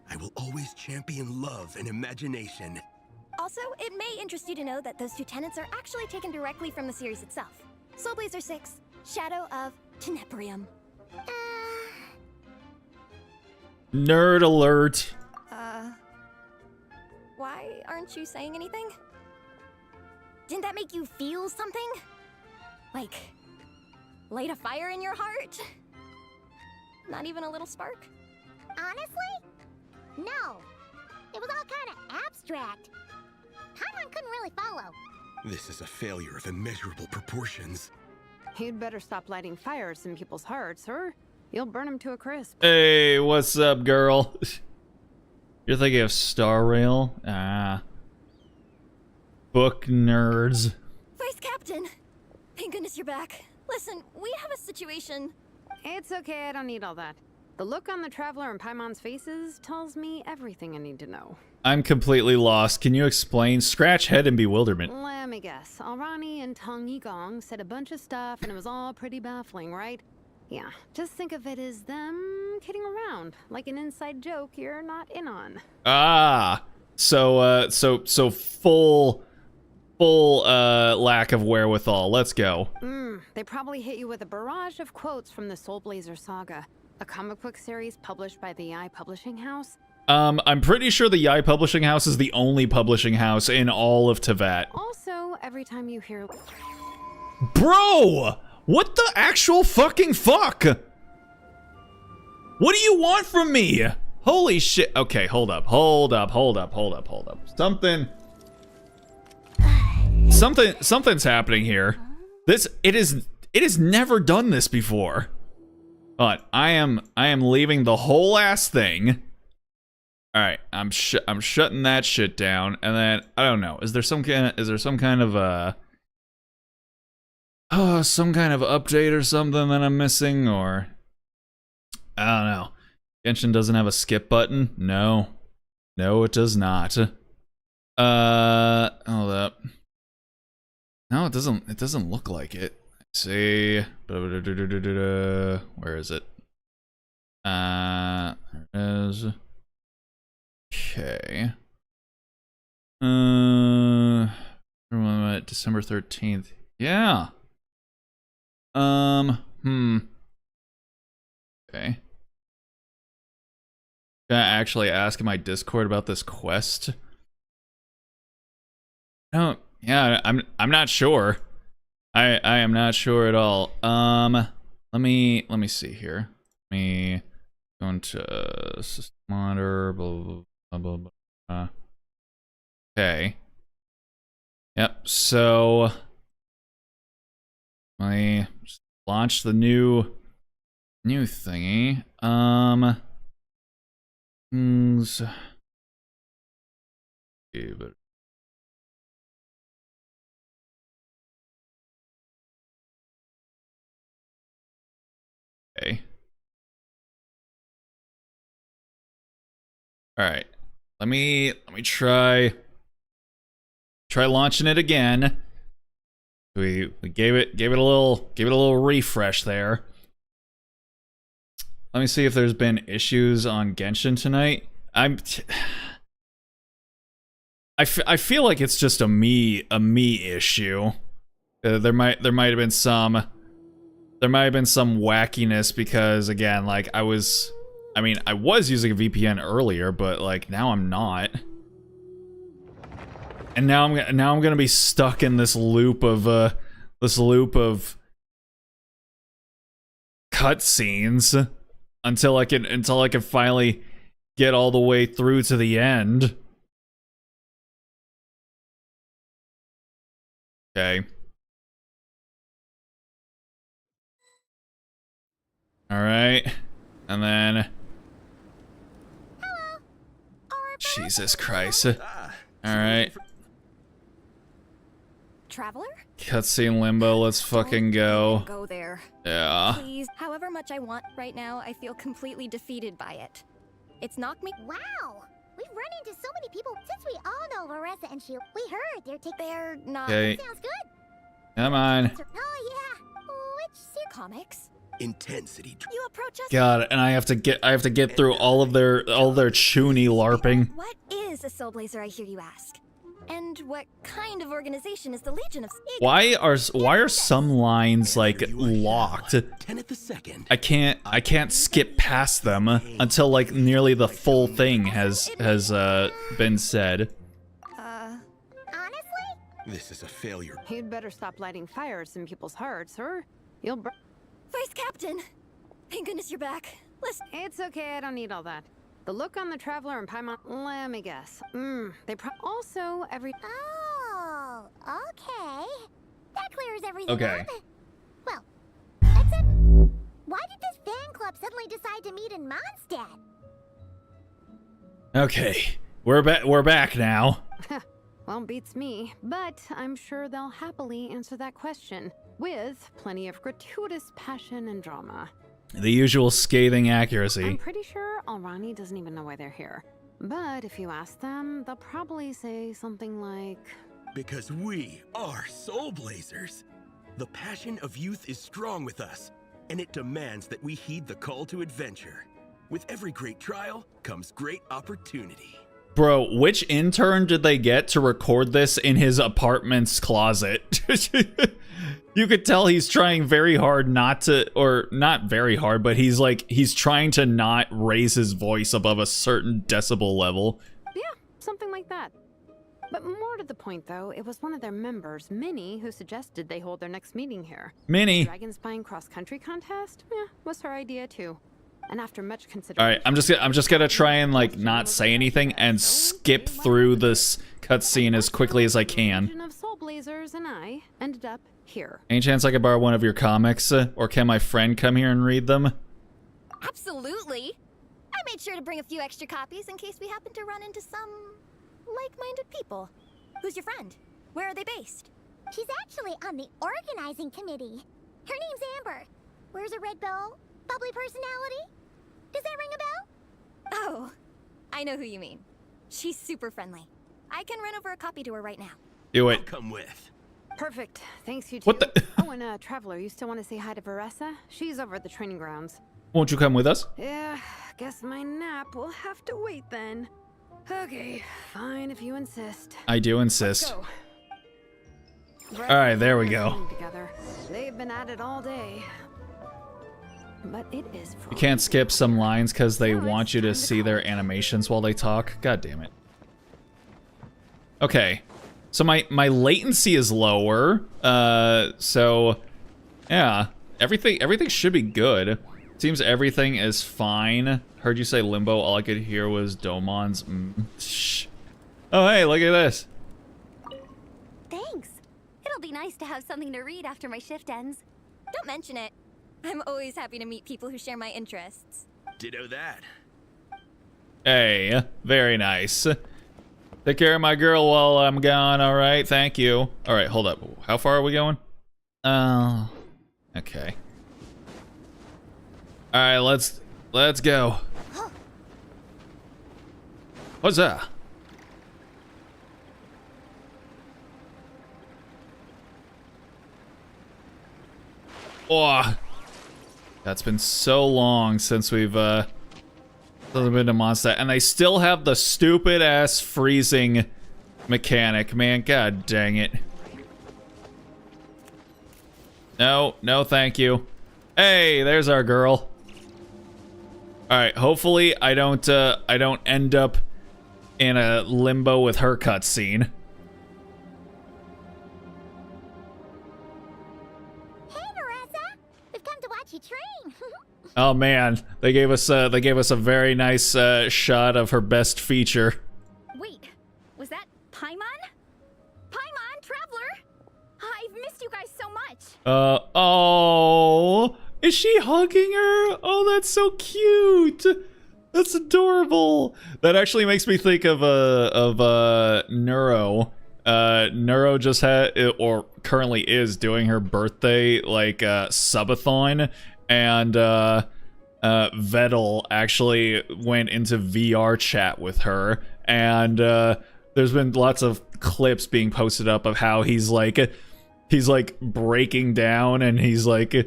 I will always champion love and imagination. Also, it may interest you to know that those two tenets are actually taken directly from the series itself. Soul Blazer 6, Shadow of Tenebrium. Nerd alert. Why aren't you saying anything? Didn't that make you feel something? Like, light a fire in your heart? Not even a little spark? Honestly? No. It was all kind of abstract. Paimon couldn't really follow. This is a failure of immeasurable proportions. You'd better stop lighting fires in people's hearts, or you'll burn them to a crisp. Hey, what's up, girl? You're thinking of Star Rail? Ah. Book nerds. Vice Captain! Thank goodness you're back. Listen, we have a situation. It's okay, I don't need all that. The look on the Traveler and Paimon's faces tells me everything I need to know. I'm completely lost. Can you explain? Scratch head in bewilderment. Let me guess. Alrani and Tong Yigong said a bunch of stuff and it was all pretty baffling, right? Yeah, just think of it as them kidding around, like an inside joke you're not in on. Ah. So full lack of wherewithal. Let's go. They probably hit you with a barrage of quotes from the Soul Blazer saga, a comic book series published by the Yai Publishing House. I'm pretty sure the Yai Publishing House is the only publishing house in all of Teyvat. Also, every time you hear... Bro! What the actual fucking fuck? What do you want from me? Holy shit. Okay, hold up. Something's happening here. It has never done this before. But I am leaving the whole ass thing. All right, I'm shutting that shit down, and then I don't know. Is there some kind of update or something that I'm missing, or I don't know. Genshin doesn't have a skip button. No, it does not. Hold up. No, it doesn't. It doesn't look like it. Let's see. Where is it? There it is. Okay. December 13th. Yeah. Okay. Can I actually ask in my Discord about this quest? No. Yeah, I'm not sure. I am not sure at all. Let me see here. Let me go into system monitor, blah blah blah. Okay. Yep. So I launched the new thingy. Yeah, but okay. All right. Let me try launching it again. We gave it a little refresh there. Let me see if there's been issues on Genshin tonight. I feel like it's just a me issue. There might have been some wackiness because again, like I was using a VPN earlier, but like now I'm not. And now I'm gonna be stuck in this loop of cutscenes until I can finally get all the way through to the end. Okay. All right. And then Jesus Christ. All right. Traveler? Cutscene limbo, let's fucking go. Go there. Yeah. Please. However much I want right now, I feel completely defeated by it. It's knocked me. Wow! We've run into so many people since we all know Larissa and she. We heard they're not. Okay. Sounds good. Come on. Oh yeah. Which comics? Intensity. You approach us. God, and I have to get through all their chuny larping. What is a Soul Blazer, I hear you ask? And what kind of organization is the Legion of? Why are some lines like locked? 10 at the second. I can't skip past them until like nearly the full thing has been said. honestly, This is a failure. You'd better stop lighting fires in people's hearts, or you'll burn. Vice Captain! Thank goodness you're back. Listen. It's okay, I don't need all that. The look on the Traveler and Paimon, let me guess. They also every. oh, okay. That clears everything Okay. up. Well, except, why did this fan club suddenly decide to meet in Mondstadt? Okay, we're back now. Well, beats me, but I'm sure they'll happily answer that question with plenty of gratuitous passion and drama. The usual scathing accuracy. I'm pretty sure Alrani doesn't even know why they're here. But if you ask them, they'll probably say something like, Because we are Soul Blazers. The passion of youth is strong with us, and it demands that we heed the call to adventure. With every great trial comes great opportunity. Bro, which intern did they get to record this in his apartment's closet? You could tell he's trying very hard not to, or not very hard, but he's trying to not raise his voice above a certain decibel level. yeah, something like that. But more to the point, though, it was one of their members, Minnie, who suggested they hold their next meeting here. Minnie. Dragon Spying cross-country contest? Yeah, was her idea, too. And after much consideration... All right, I'm just gonna try and like not say anything and skip through this cutscene as quickly as I can. Of Soul Blazers and I ended up here. Any chance I could borrow one of your comics, or can my friend come here and read them? Absolutely. I made sure to bring a few extra copies in case we happen to run into some like-minded people. Who's your friend? Where are they based? She's actually on the organizing committee. Her name's Amber. Wears a red bow. Bubbly personality. Does that ring a bell? Oh, I know who you mean. She's super friendly. I can run over a copy to her right now. Do I'll it. come with. Perfect. Thanks, you two. What the? Oh, and Traveler, you still want to say hi to Varessa? She's over at the training grounds. Won't you come with us? Yeah, guess my nap will have to wait then. Okay, fine if you insist. I do insist. Go. All right, there we go. Together. They've been at it all day. But it is. You can't skip some lines because they want you to see their animations while they talk. God damn it. Okay, so my latency is lower. So yeah, everything should be good. Seems everything is fine. Heard you say limbo. All I could hear was Domon's. Shh. Oh hey, look at this. Thanks. It'll be nice to have something to read after my shift ends. Don't mention it. I'm always happy to meet people who share my interests. Ditto that. Hey, very nice. Take care of my girl while I'm gone, alright? Thank you. Alright, hold up. How far are we going? Okay. Alright, let's go. What's that? Oh, that's been so long since we've been to Mondstadt, and they still have the stupid ass freezing mechanic, man. God dang it. No, thank you. Hey, there's our girl. All right, hopefully I don't end up in a limbo with her cutscene. Oh man, they gave us a very nice shot of her best feature. Wait, was that Paimon? Paimon, Traveler! I've missed you guys so much. Oh, is she hugging her? Oh, that's so cute. That's adorable. That actually makes me think of Neuro. Neuro just had, or currently is doing her birthday like subathon. And Vettel actually went into VR chat with her, and there's been lots of clips being posted up of how he's like breaking down, and he's like, you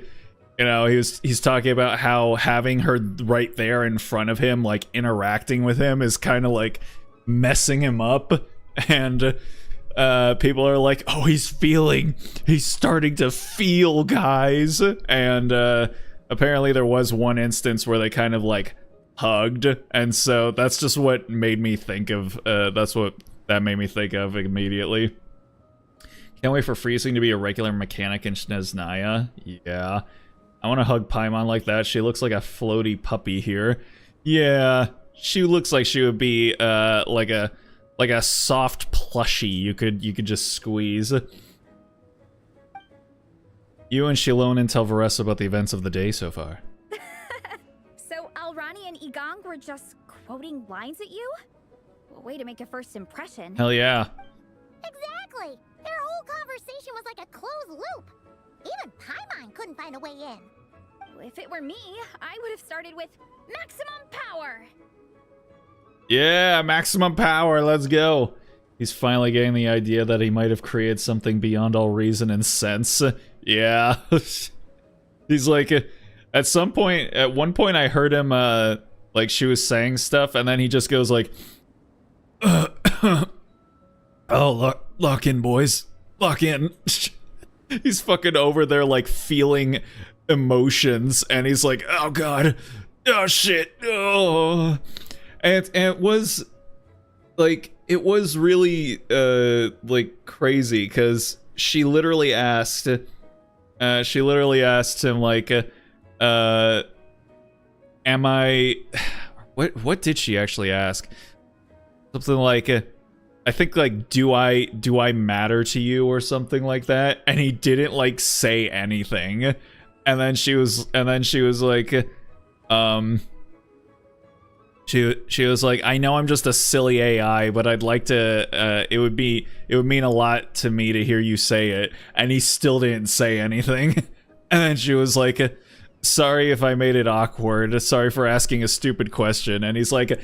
know, he's talking about how having her right there in front of him, like interacting with him, is kind of like messing him up, and people are like, oh, he's starting to feel, guys, and apparently there was one instance where they kind of like hugged, and so that's just what made me think of, that's what that made me think of immediately. Can't wait for freezing to be a regular mechanic in Snezhnaya. Yeah. I want to hug Paimon like that. She looks like a floaty puppy here. Yeah. She looks like she would be like a soft plushie you could just squeeze. You and Shilonen tell Varessa about the events of the day so far. So Alrani and Igong were just quoting lines at you? A way to make a first impression. Hell yeah. Exactly. Their whole conversation was like a closed loop. Even Paimon couldn't find a way in. If it were me, I would have started with maximum power. Yeah, maximum power. Let's go. He's finally getting the idea that he might have created something beyond all reason and sense. Yeah. He's like, at one point I heard him, like she was saying stuff, and then he just goes like, oh, lock in, boys. Lock in. He's fucking over there, like, feeling emotions, and he's like, oh god. Oh shit. Oh. And it was, like, it was really, like, crazy, because she literally asked him, like, am I, what did she actually ask? Something like, I think, like, do I matter to you, or something like that? And he didn't, like, say anything. And then she was like, She was like, I know I'm just a silly AI, but I'd like to, it would mean a lot to me to hear you say it. And he still didn't say anything. And then she was like, sorry if I made it awkward. Sorry for asking a stupid question. And he's like,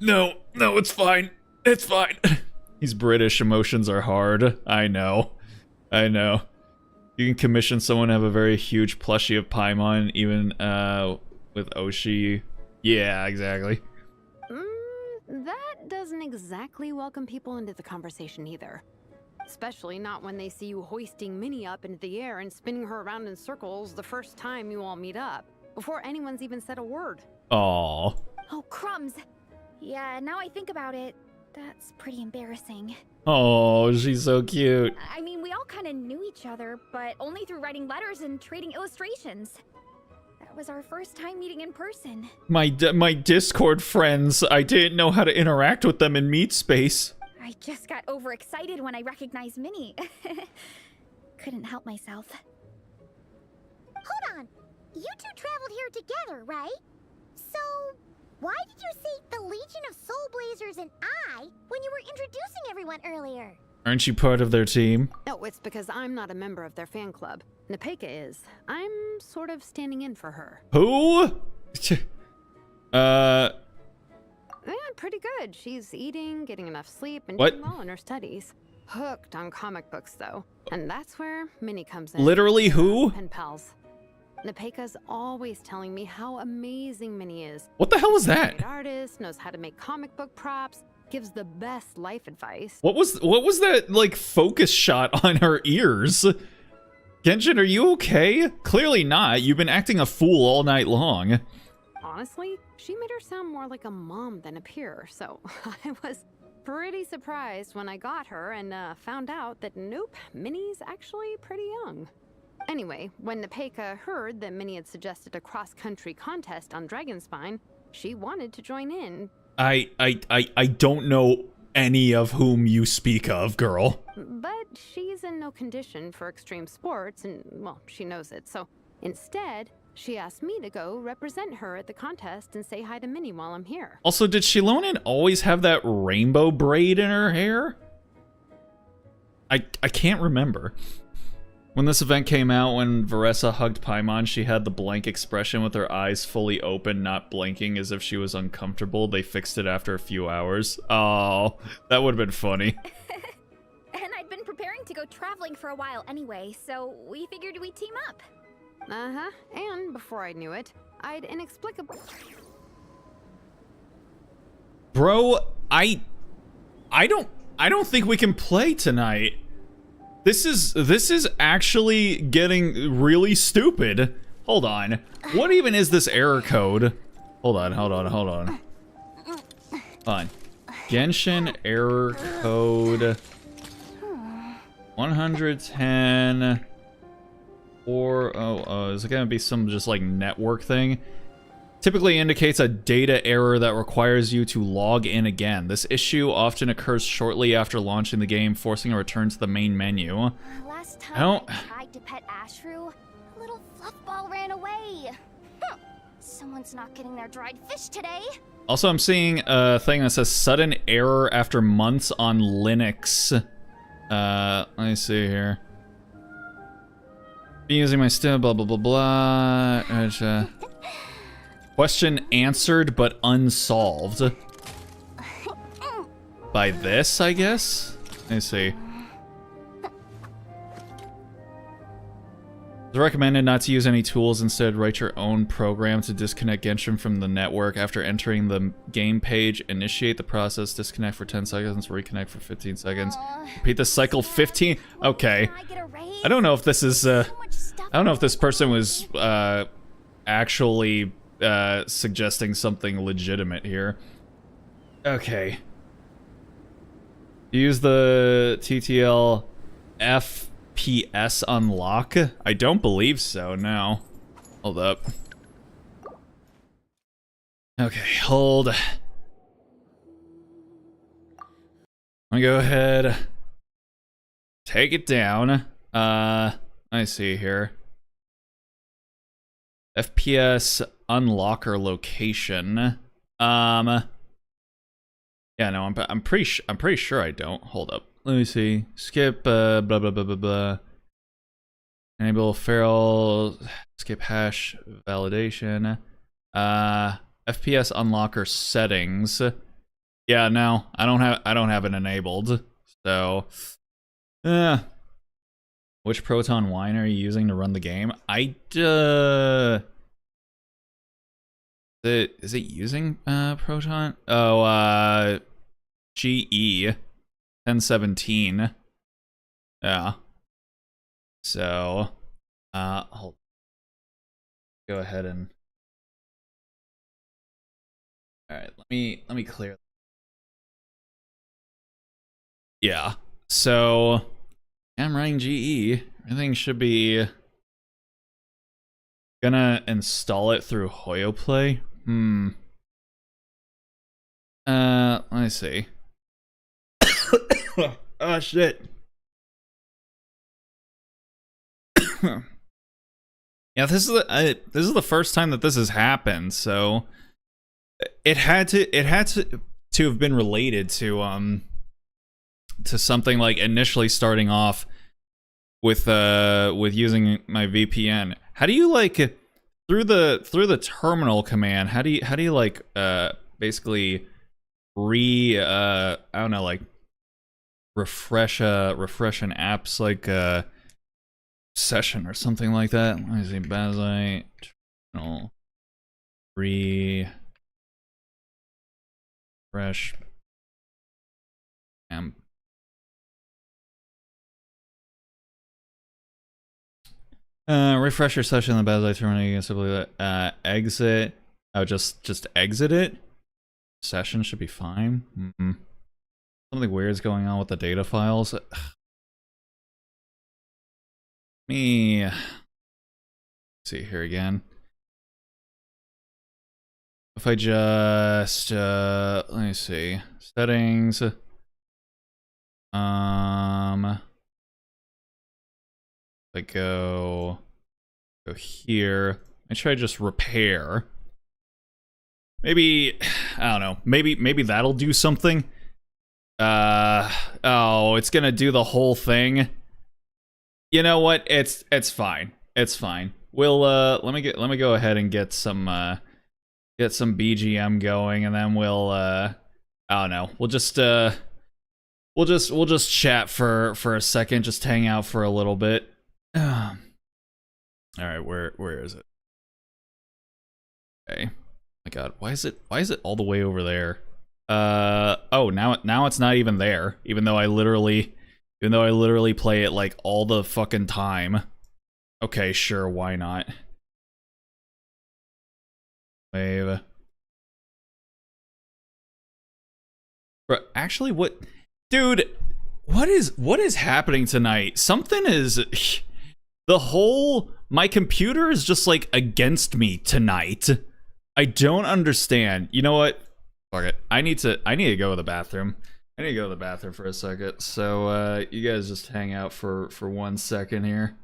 no, it's fine. It's fine. He's British. Emotions are hard. I know. You can commission someone to have a very huge plushie of Paimon, even with Oshi. Yeah, exactly. That doesn't exactly welcome people into the conversation either. Especially not when they see you hoisting Minnie up into the air and spinning her around in circles the first time you all meet up, before anyone's even said a word. Aww. Oh, crumbs. Yeah, now I think about it, that's pretty embarrassing. Oh, she's so cute. I mean, we all kind of knew each other, but only through writing letters and trading illustrations. That was our first time meeting in person. My Discord friends, I didn't know how to interact with them in Meet Space. I just got overexcited when I recognized Minnie. Couldn't help myself. Hold on. You two traveled here together, right? So, Why did you say the Legion of Soul Blazers and I when you were introducing everyone earlier? Aren't you part of their team? No, it's because I'm not a member of their fan club. Nepeka is. I'm sort of standing in for her. Who? Yeah, pretty good. She's eating, getting enough sleep, and What? doing well in her studies. Hooked on comic books, though. And that's where Minnie comes in. Literally who? Pen pals. Nepeka's always telling me how amazing Minnie is. What the hell was that? Great artist, knows how to make comic book props, gives the best life advice. What was that, like, focus shot on her ears? Genshin, are you okay? Clearly not. You've been acting a fool all night long. Honestly, she made her sound more like a mom than a peer, so I was pretty surprised when I got her and found out that nope, Minnie's actually pretty young. Anyway, when Nepeka heard that Minnie had suggested a cross-country contest on Dragonspine, she wanted to join in. I don't know any of whom you speak of, girl. But she's in no condition for extreme sports, and, well, she knows it. So instead, she asked me to go represent her at the contest and say hi to Minnie while I'm here. Also, did Shilonen always have that rainbow braid in her hair? I can't remember. When this event came out, when Veressa hugged Paimon, she had the blank expression with her eyes fully open, not blinking as if she was uncomfortable. They fixed it after a few hours. Oh, that would have been funny. And I'd been preparing to go traveling for a while anyway, so we figured we'd team up. Uh-huh. And before I knew it, I'd inexplicably... Bro, I don't think we can play tonight. This is actually getting really stupid. Hold on. What even is this error code? Hold on. Genshin error code 110 or is it gonna be some just like network thing? Typically indicates a data error that requires you to log in again. This issue often occurs shortly after launching the game, forcing a return to the main menu. Last time I tried to pet Ashru, a little fluffball ran away. Someone's not getting their dried fish today. Also, I'm seeing a thing that says sudden error after months on Linux. Let me see here. Been using my still blah blah blah blah. Question answered but unsolved. By this, I guess? Let me see. It's recommended not to use any tools. Instead, write your own program to disconnect Genshin from the network. After entering the game page, initiate the process, disconnect for 10 seconds, reconnect for 15 seconds. Repeat the cycle 15... Okay. I don't know if this is, I don't know if this person was, actually... suggesting something legitimate here. Okay. Use the TTL FPS unlock? I don't believe so, no. Hold up. Okay, hold. I'm gonna go ahead. Take it down. I see here. FPS unlocker location. Yeah, no, I'm pretty sure I don't. Hold up. Let me see. Skip blah blah blah blah blah. Enable feral skip hash validation. FPS unlocker settings. Yeah, no, I don't have it enabled. So which Proton wine are you using to run the game? Is it using Proton? Oh, GE 1017. Yeah. So, hold. Go ahead and. All right, let me clear. Yeah. So, I'm running GE. Everything should be. Gonna install it through Hoyo Play. Let me see. Oh shit. Yeah, this is the first time that this has happened, so it had to have been related to something like initially starting off with using my VPN. How do you like through the terminal command? How do you like basically I don't know, like refresh an app's like session or something like that? Let me see, Bazite terminal refresh amp. Refresh your session in the Bazite terminal. You can simply exit. Oh, just exit it. Session should be fine. Something weird's going on with the data files. Me see here again. If I just let me see settings. I go here. I try just repair. Maybe I don't know. Maybe that'll do something. Oh, it's gonna do the whole thing. You know what? It's fine. It's fine. We'll let me go ahead and get some BGM going, and then we'll I don't know. We'll just chat for a second, just hang out for a little bit. All right, where is it? Okay. My God, why is it all the way over there? Oh, now it's not even there, even though I literally play it like all the fucking time. Okay, sure, why not? Wave. Bro, actually, what, dude? What is happening tonight? Something is. My computer is just like against me tonight. I don't understand. You know what? Fuck it. I need to go to the bathroom. I need to go to the bathroom for a second. So you guys just hang out for 1 second here.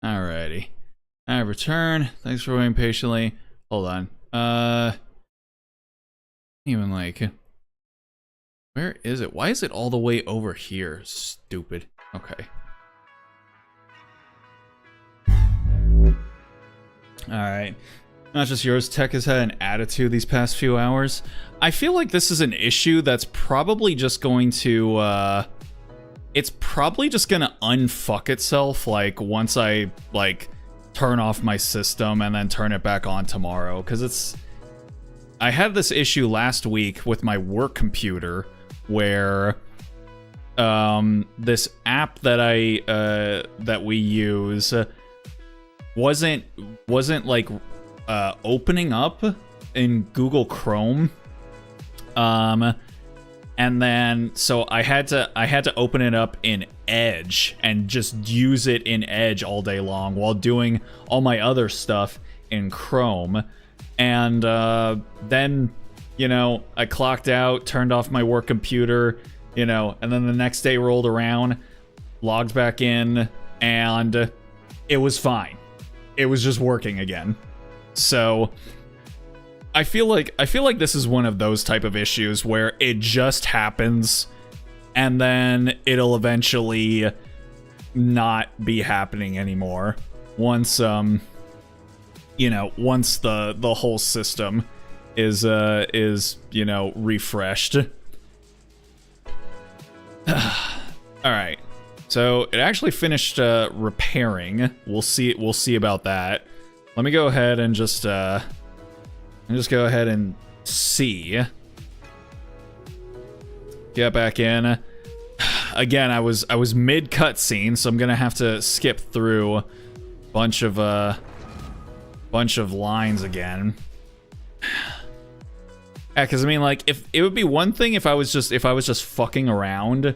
Alrighty. I return. Thanks for waiting patiently. Hold on. Even like, where is it? Why is it all the way over here? Stupid. Okay. Alright. Not just yours, tech has had an attitude these past few hours. I feel like this is an issue that's probably just going to, it's probably just gonna unfuck itself, like, once I, like, turn off my system and then turn it back on tomorrow. Because it's, I had this issue last week with my work computer where this app that we use wasn't like opening up in Google Chrome. And then so I had to open it up in Edge and just use it in Edge all day long while doing all my other stuff in Chrome. And then, you know, I clocked out, turned off my work computer, you know, and then the next day rolled around, logged back in, and it was fine. It was just working again. So I feel like this is one of those type of issues where it just happens and then it'll eventually not be happening anymore once you know, once the whole system is you know, refreshed. All right. So it actually finished repairing. We'll see about that. Let me go ahead and just go ahead and see. Get back in. Again, I was mid cutscene, so I'm gonna have to skip through a bunch of lines again. Yeah, because I mean, like, if it would be one thing if I was just fucking around,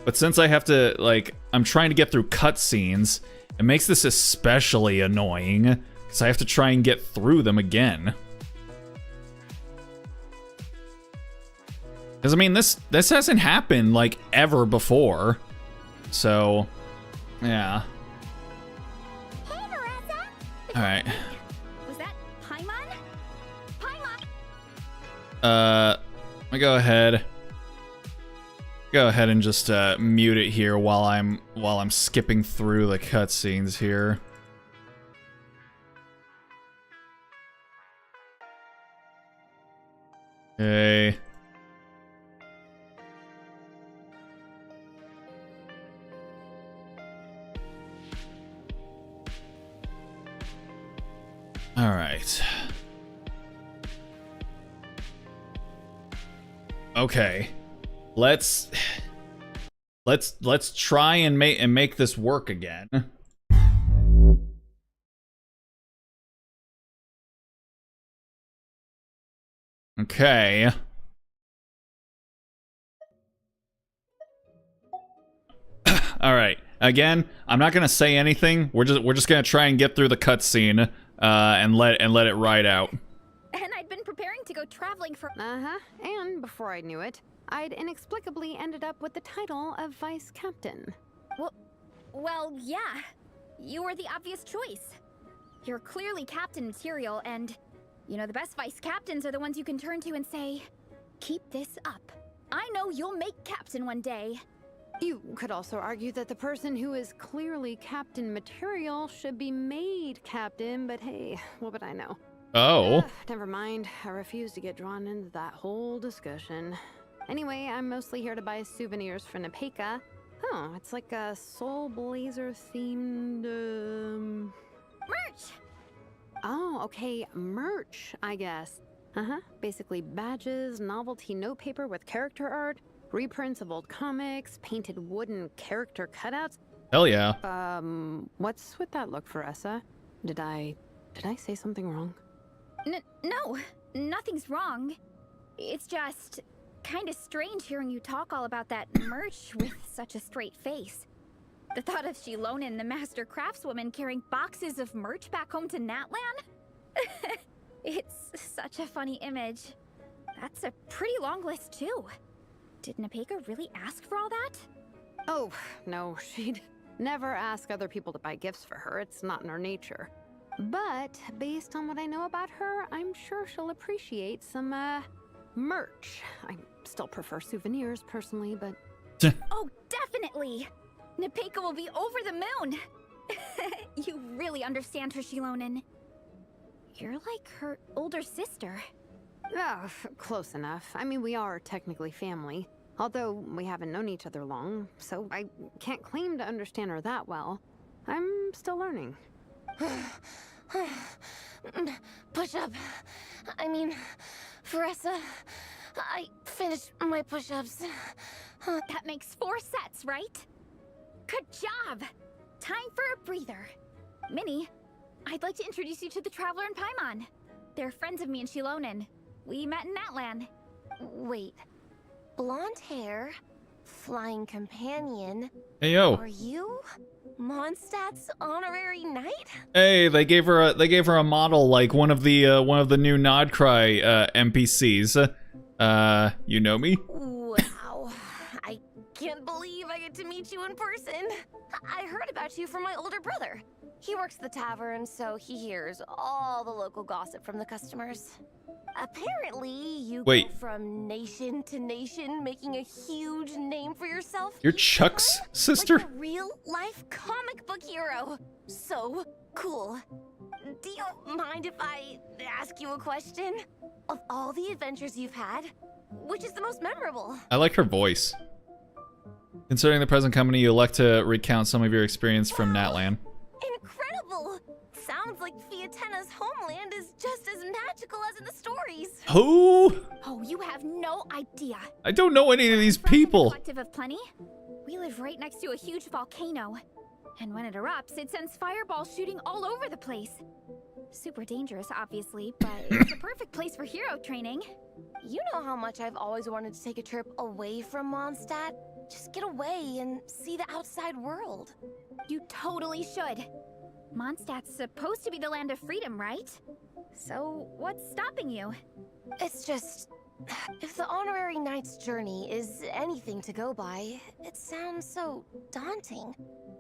but since I have to, like, I'm trying to get through cutscenes, it makes this especially annoying because I have to try and get through them again. Because, I mean, this hasn't happened, like, ever before. So, yeah. Hey, Marissa! Alright. Was that Paimon? Paimon! Let me go ahead and just mute it here while I'm skipping through the cutscenes here. Okay. All right. Okay. Let's try and make this work again. Okay. All right. Again, I'm not gonna say anything. We're just gonna try and get through the cutscene and let it ride out. And I'd been preparing to go traveling for. And before I knew it, I'd inexplicably ended up with the title of Vice Captain. Well, yeah. You were the obvious choice. You're clearly captain material, and you know the best vice captains are the ones you can turn to and say, "Keep this up. I know you'll make captain one day." You could also argue that the person who is clearly captain material should be made captain, but hey, what would I know? Oh. Never mind. I refuse to get drawn into that whole discussion. Anyway, I'm mostly here to buy souvenirs for Nepeka. Oh, it's like a Soul Blazer themed, Merch! Oh, okay, merch, I guess. Basically badges, novelty notepaper with character art, reprints of old comics, painted wooden character cutouts. Hell yeah. What's with that look, Faressa? Did I say something wrong? No, nothing's wrong. It's just kind of strange hearing you talk all about that merch with such a straight face. The thought of Shilonen, the master craftswoman, carrying boxes of merch back home to Natlan? It's such a funny image. That's a pretty long list, too. Did Nepeka really ask for all that? Oh, no, she'd never ask other people to buy gifts for her. It's not in her nature. But based on what I know about her, I'm sure she'll appreciate some, merch. I still prefer souvenirs, personally, but... Oh, definitely! Nepeka will be over the moon! You really understand her, Shilonen. You're like her older sister. Oh, close enough. I mean, we are technically family. Although we haven't known each other long, so I can't claim to understand her that well. I'm still learning. Push up. I mean, Veressa, I finished my push-ups. That makes 4 sets, right? Good job! Time for a breather. Minnie, I'd like to introduce you to the Traveler and Paimon. They're friends of me and Shilonen. We met in Natlan. Wait. Blonde hair, flying companion. Hey yo. Are you Mondstadt's honorary knight? Hey, they gave her a model like one of the new Nodcry NPCs. You know me? Wow. I can't believe I get to meet you in person. I heard about you from my older brother. He works at the tavern, so he hears all the local gossip from the customers. Apparently, you go from nation to nation, making a huge name for yourself. You're Chuck's sister? Like a real-life comic book hero. So cool. Do you mind if I ask you a question? Of all the adventures you've had, which is the most memorable? I like her voice. Considering the present company, you elect to recount some of your experience from Natlan. Incredible! Sounds like Fiatena's homeland is just as magical as in the stories. Who? Oh, you have no idea. I don't know any of these people. Collective of Plenty. We live right next to a huge volcano. And when it erupts, it sends fireballs shooting all over the place. Super dangerous, obviously, but it's the perfect place for hero training. You know how much I've always wanted to take a trip away from Mondstadt? Just get away and see the outside world. You totally should. Mondstadt's supposed to be the land of freedom, right? So, what's stopping you? It's just... if the honorary knight's journey is anything to go by, it sounds so daunting.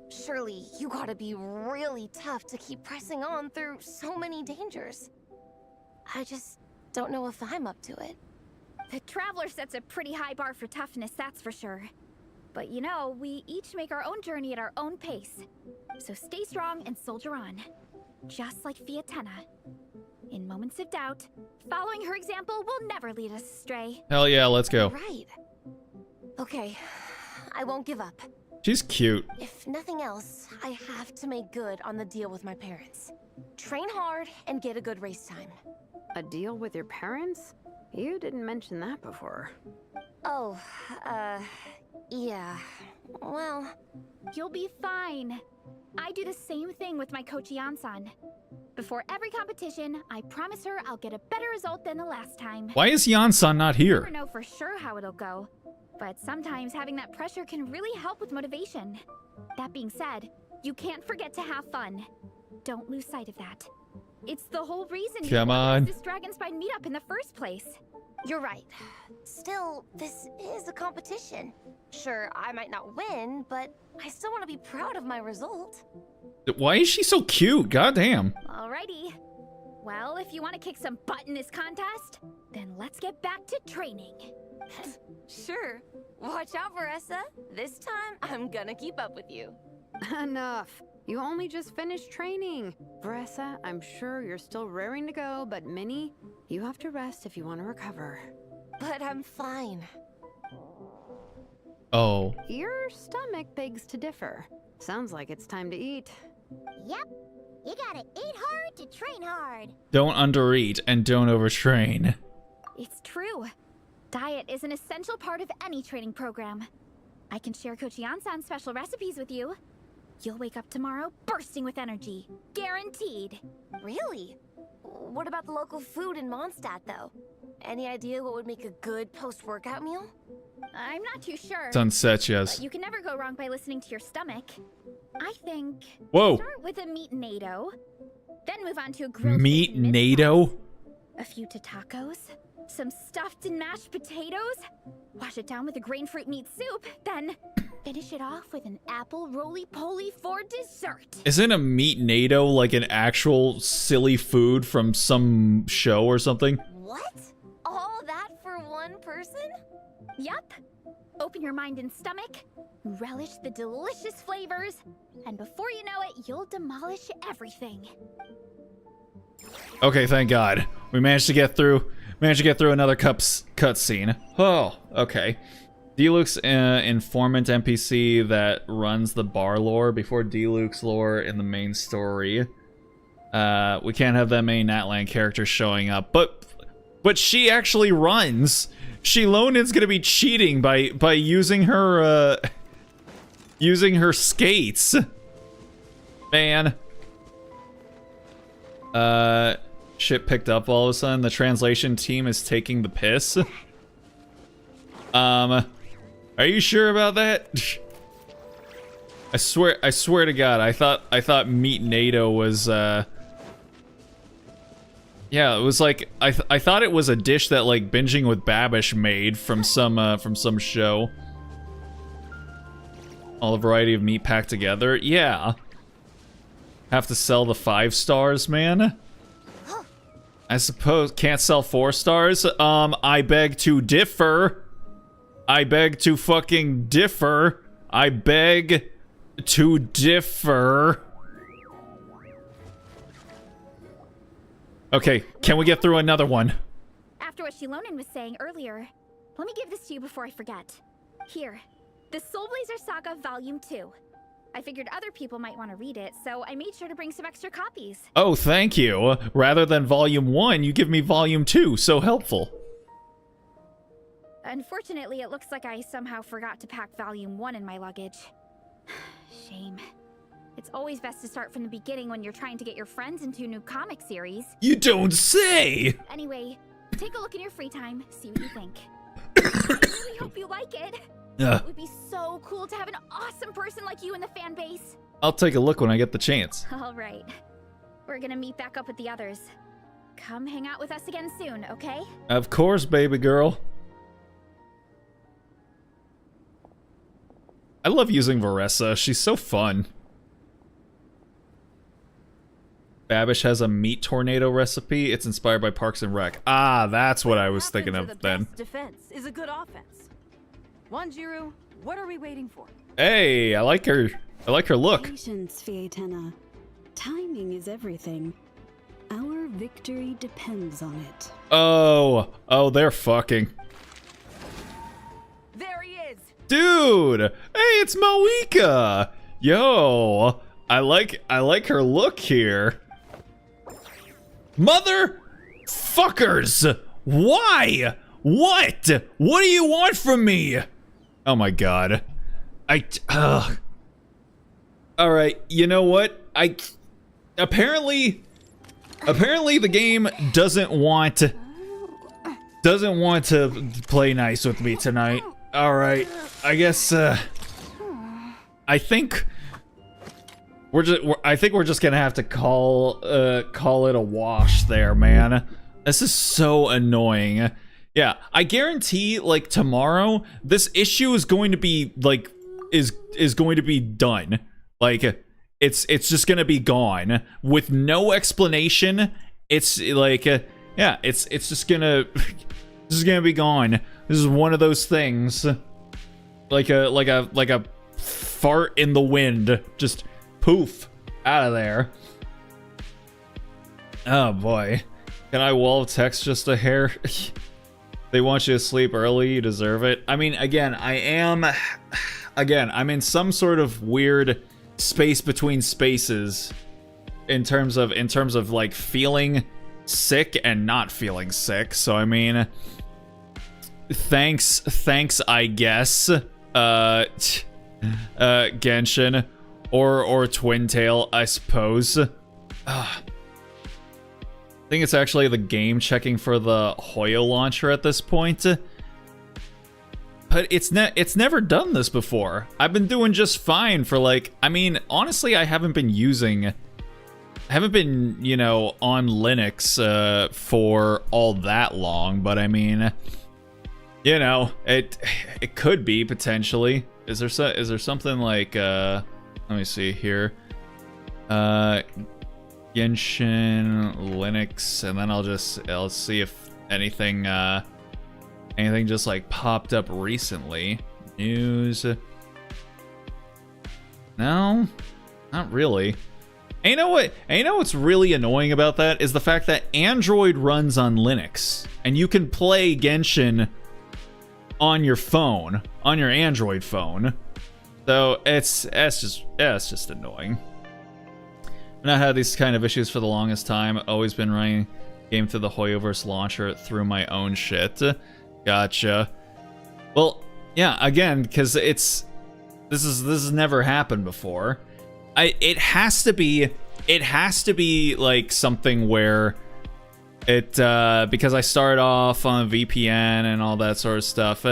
Surely you gotta be really tough to keep pressing on through so many dangers. I just don't know if I'm up to it. The Traveler sets a pretty high bar for toughness, that's for sure. But you know, we each make our own journey at our own pace. So stay strong and soldier on. Just like Fiatena. In moments of doubt, following her example will never lead us astray. Hell yeah, let's go. Right. Okay, I won't give up. She's cute. If nothing else, I have to make good on the deal with my parents. Train hard and get a good race time. A deal with your parents? You didn't mention that before. Oh, yeah. Well... You'll be fine. I do the same thing with my coach Yansan. Before every competition, I promise her I'll get a better result than the last time. Why is Yansan not I here? never know for sure how it'll go, but sometimes having that pressure can really help with motivation. That being said, you can't forget to have fun. Don't lose sight of that. It's the whole reason you organized this Dragonspine meetup in the first place. You're right. Still, this is a competition. Sure, I might not win, but I still want to be proud of my result. Why is she so cute? Goddamn. Alrighty. Well, if you want to kick some butt in this contest, then let's get back to training. Sure. Watch out, Veressa. This time, I'm gonna keep up with you. Enough. You only just finished training. Veressa, I'm sure you're still raring to go, but Minnie, you have to rest if you want to recover. But I'm fine. Oh. Your stomach begs to differ. Sounds like it's time to eat. Yep. You gotta eat hard to train hard. Don't undereat and don't overtrain. It's true. Diet is an essential part of any training program. I can share Coach Yansan's special recipes with you. You'll wake up tomorrow bursting with energy. Guaranteed. Really? What about the local food in Mondstadt, though? Any idea what would make a good post-workout meal? I'm not too sure. Sunset, yes. But you can never go wrong by listening to your stomach. I think... Whoa. Start with a meat NATO, then move on to a grilled Meat fish and mince NATO? pies, a few tacos, some stuffed and mashed potatoes, wash it down with a grain fruit meat soup, then finish it off with an apple roly-poly for dessert. Isn't a meat NATO like an actual silly food from some show or something? What? All that for one person? Yup. Open your mind and stomach, relish the delicious flavors, and before you know it, you'll demolish everything. Okay, thank God. We managed to get through another cutscene. Oh, okay. D-Luke's informant NPC that runs the bar lore before D-Luke's lore in the main story. We can't have that many Natlan characters showing up, but but she actually runs. Shilonin's gonna be cheating by using her skates. Man. Shit picked up all of a sudden. The translation team is taking the piss. Are you sure about that? I swear to God, I thought Meat NATO was yeah, it was like I thought it was a dish that like Binging with Babish made from some show. All the variety of meat packed together. Yeah. Have to sell the 5 stars, man. I suppose can't sell 4 stars. I beg to differ. I beg to fucking differ. I beg to differ. Okay, can we get through another one? After what Shilonin was saying earlier, let me give this to you before I forget. Here, the Soul Blazer Saga Volume 2. I figured other people might want to read it, so I made sure to bring some extra copies. Oh, thank you. Rather than Volume 1, you give me Volume 2. So helpful. Unfortunately, it looks like I somehow forgot to pack Volume 1 in my luggage. Shame. It's always best to start from the beginning when you're trying to get your friends into a new comic series. You don't say! Anyway, take a look in your free time, see what you think. I really hope you like it. It would be so cool to have an awesome person like you in the fan base. I'll take a look when I get the chance. All right. We're gonna meet back up with the others. Come hang out with us again soon, okay? Of course, baby girl. I love using Varessa. She's so fun. Babish has a meat tornado recipe. It's inspired by Parks and Rec. Ah, that's what I was thinking of then. Best defense is a good offense. Wanjiru, what are we waiting for? Hey, I like her. I like her look. Patience, Fietena. Timing is everything. Our victory depends on it. Oh, they're fucking. There he is. Dude, hey, it's Moeka. Yo, I like her look here. Mother fuckers! Why? What? What do you want from me? Oh my god. Alright, you know what? Apparently the game doesn't want to play nice with me tonight. Alright, I guess, I think we're just gonna have to call it a wash there, man. This is so annoying. Yeah, I guarantee, like, tomorrow, this issue is going to be, like, is going to be done. Like, it's just gonna be gone with no explanation. It's like, yeah, it's just gonna be gone. This is one of those things, like a fart in the wind, just poof out of there. Oh boy, can I wall of text just a hair? They want you to sleep early, you deserve it. I mean, again, I'm in some sort of weird space between spaces in terms of like feeling sick and not feeling sick. So I mean, thanks I guess, Genshin or Twin Tail, I suppose. I think it's actually the game checking for the Mihoyo launcher at this point. But it's never done this before. I've been doing just fine for, like, I mean, honestly, I haven't been, you know, on Linux for all that long, but I mean, you know, it could be potentially. Is there something like let me see here. Genshin, Linux, and then I'll see if anything just like popped up recently. News. No, not really. And you know what? And you know what's really annoying about that is the fact that Android runs on Linux, and you can play Genshin on your phone, on your Android phone. So it's just annoying. I've not had these kind of issues for the longest time. Always been running game through the Hoyoverse launcher through my own shit. Gotcha. Well, yeah, again, because this has never happened before. It has to be like something where it because I started off on a VPN and all that sort of stuff.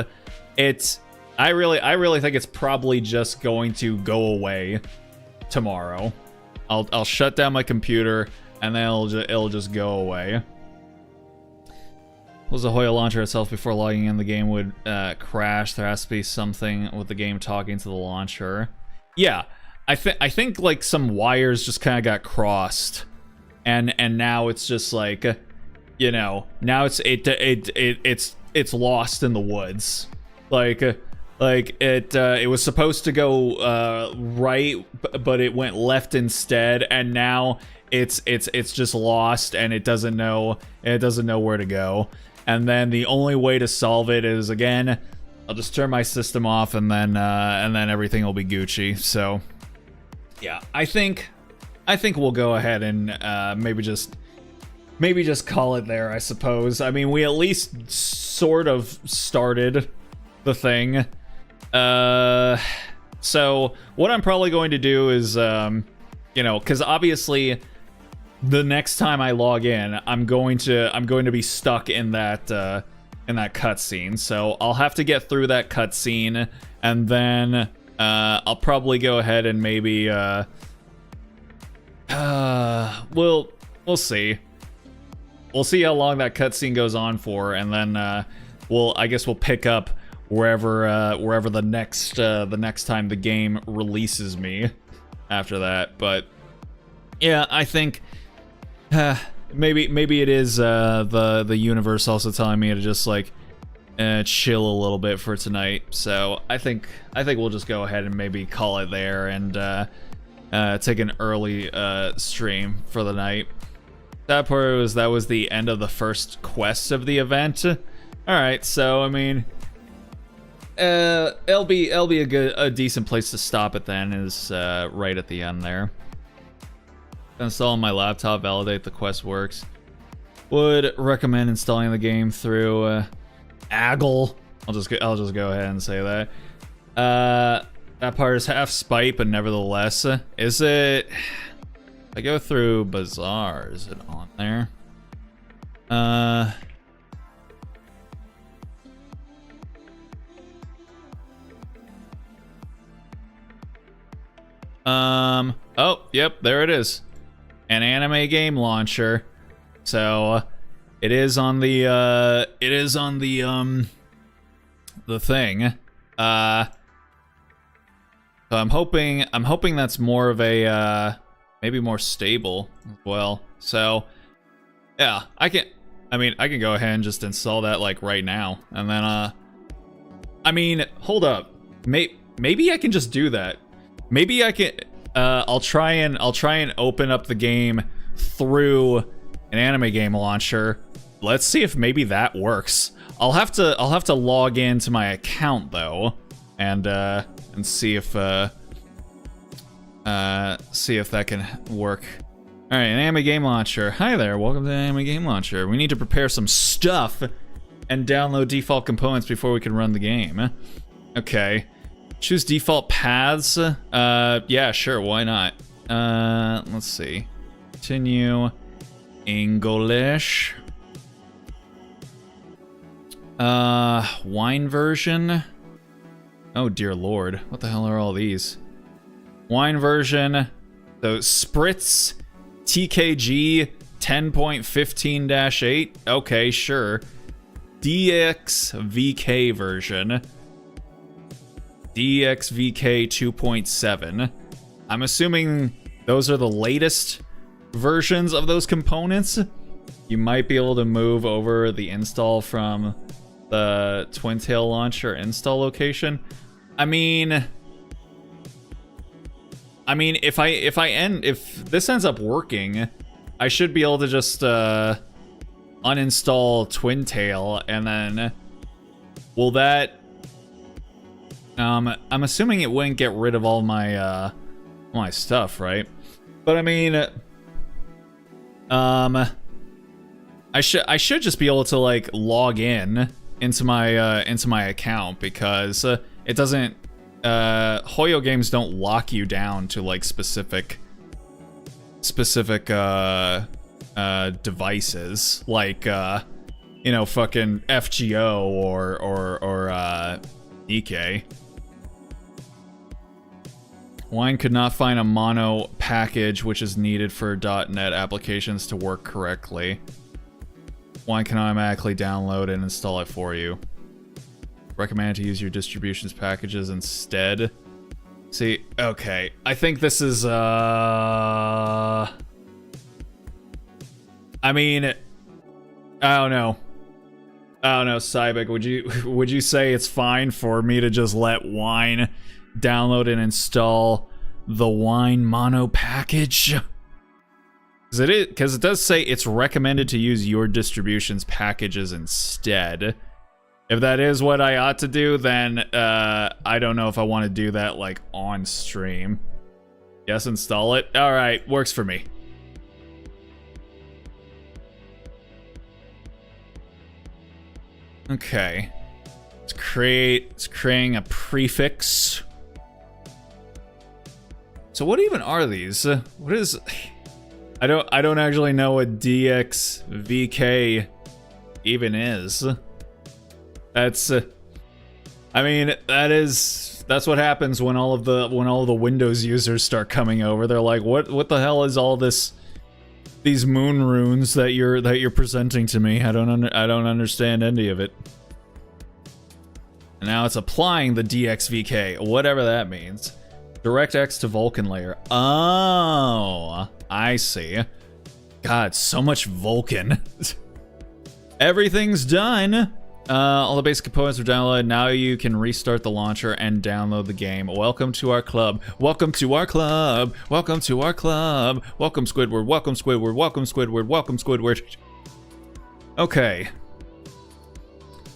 I really think it's probably just going to go away tomorrow. I'll shut down my computer and then it'll just go away. Was the Hoyo launcher itself before logging in the game would crash? There has to be something with the game talking to the launcher. Yeah, I think like some wires just kind of got crossed, and now it's just like, you know, now it's lost in the woods. Like it was supposed to go right, but it went left instead, and now it's just lost and it doesn't know where to go. And then the only way to solve it is, again, I'll just turn my system off and then everything will be Gucci. So yeah, I think we'll go ahead and maybe just call it there, I suppose. I mean, we at least sort of started the thing. So what I'm probably going to do is, you know, because obviously the next time I log in, I'm going to be stuck in that cutscene. So I'll have to get through that cutscene, and then I'll probably go ahead and maybe we'll see. We'll see how long that cutscene goes on for, and then I guess we'll pick up wherever the next time the game releases me after that. But yeah, I think maybe it is the universe also telling me to just like chill a little bit for tonight. So I think we'll just go ahead and maybe call it there and take an early stream for the night. That part was the end of the first quest of the event. All right, so I mean, it'll be a decent place to stop it then, is right at the end there. Install on my laptop, validate the quest works. Would recommend installing the game through Aggle. I'll just go ahead and say that. That part is half spite, but nevertheless, is it? I go through Bazaar. Is it on there? Oh, yep, there it is. An anime game launcher. So it is on the the thing. So I'm hoping that's more of a maybe more stable as well. So yeah, I can go ahead and just install that like right now, and then I mean, hold up, maybe I can just do that. Maybe I can. I'll try and open up the game through an anime game launcher. Let's see if maybe that works. I'll have to log into my account though, and see if that can work. All right, an anime game launcher. Hi there, welcome to the anime game launcher. We need to prepare some stuff and download default components before we can run the game. Okay. Choose default paths. Yeah, sure, why not? Let's see. Continue. English. Wine version. Oh dear lord, what the hell are all these? Wine version. So Spritz TKG 10.15-8. Okay, sure. DXVK version. DXVK 2.7. I'm assuming those are the latest versions of those components. You might be able to move over the install from the Twin Tail launcher install location. I mean, if this ends up working, I should be able to just uninstall Twin Tail, and then will that? I'm assuming it wouldn't get rid of all my my stuff, right? But I mean, I should just be able to like log in into my account, because it doesn't Hoyo games don't lock you down to like specific devices, like you know, fucking FGO or EK. Wine could not find a mono package which is needed for .NET applications to work correctly. Wine can automatically download and install it for you. Recommend to use your distributions packages instead. See, okay. I think this is, I mean, I don't know. Cybek, would you say it's fine for me to just let Wine download and install the Wine mono package? Because it does say it's recommended to use your distributions packages instead. If that is what I ought to do, then I don't know if I want to do that like on stream. Yes, install it. All right, works for me. Okay, it's creating a prefix. So what even are these? What is? I don't actually know what DXVK even is. That's I mean, that's what happens when all of the Windows users start coming over. They're like, what the hell is all this, these moon runes that you're presenting to me? I don't understand any of it. And now it's applying the DXVK, whatever that means. DirectX to Vulkan layer. Oh, I see. God, so much Vulkan. Everything's done. All the basic components are downloaded. Now you can restart the launcher and download the game. Welcome to our club. Welcome to our club. Welcome to our club. Welcome Squidward. Welcome Squidward. Welcome Squidward. Welcome Squidward. Okay.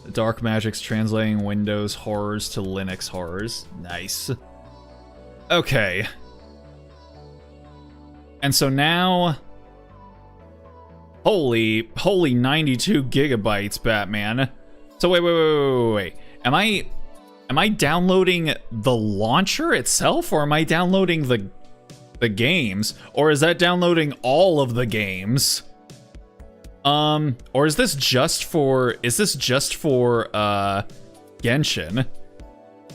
The Dark Magic's translating Windows horrors to Linux horrors. Nice. Okay. And so now, holy 92 gigabytes, Batman. So wait. Am I downloading the launcher itself, or am I downloading the games, or is that downloading all of the games? Or is this just for Genshin?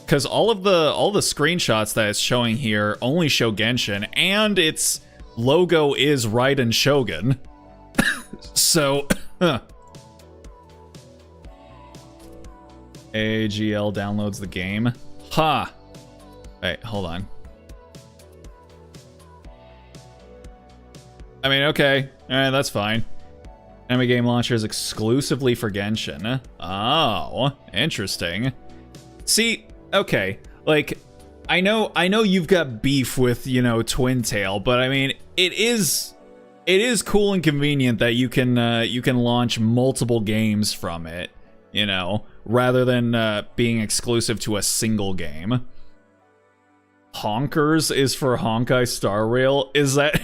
Because all the screenshots that it's showing here only show Genshin, and its logo is Raiden Shogun. So, AGL downloads the game. Ha! Wait, hold on. I mean, okay. Alright, that's fine. Enemy game launcher is exclusively for Genshin. Oh, interesting. See, okay, like, I know you've got beef with, you know, Twin Tail, but I mean, it is cool and convenient that you can launch multiple games from it, you know, rather than being exclusive to a single game. Honkers is for Honkai Star Rail. Is that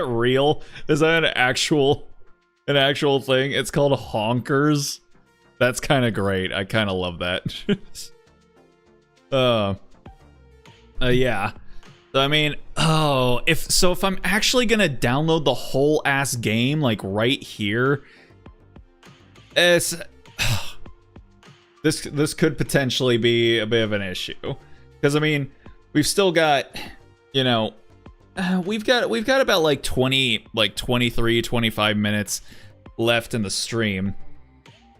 real? Is that an actual thing? It's called Honkers. That's kind of great. I kind of love that. Yeah. So, I mean, if I'm actually gonna download the whole ass game, like right here, this could potentially be a bit of an issue, because I mean, we've still got, you know, we've got about like 23, 25 minutes left in the stream.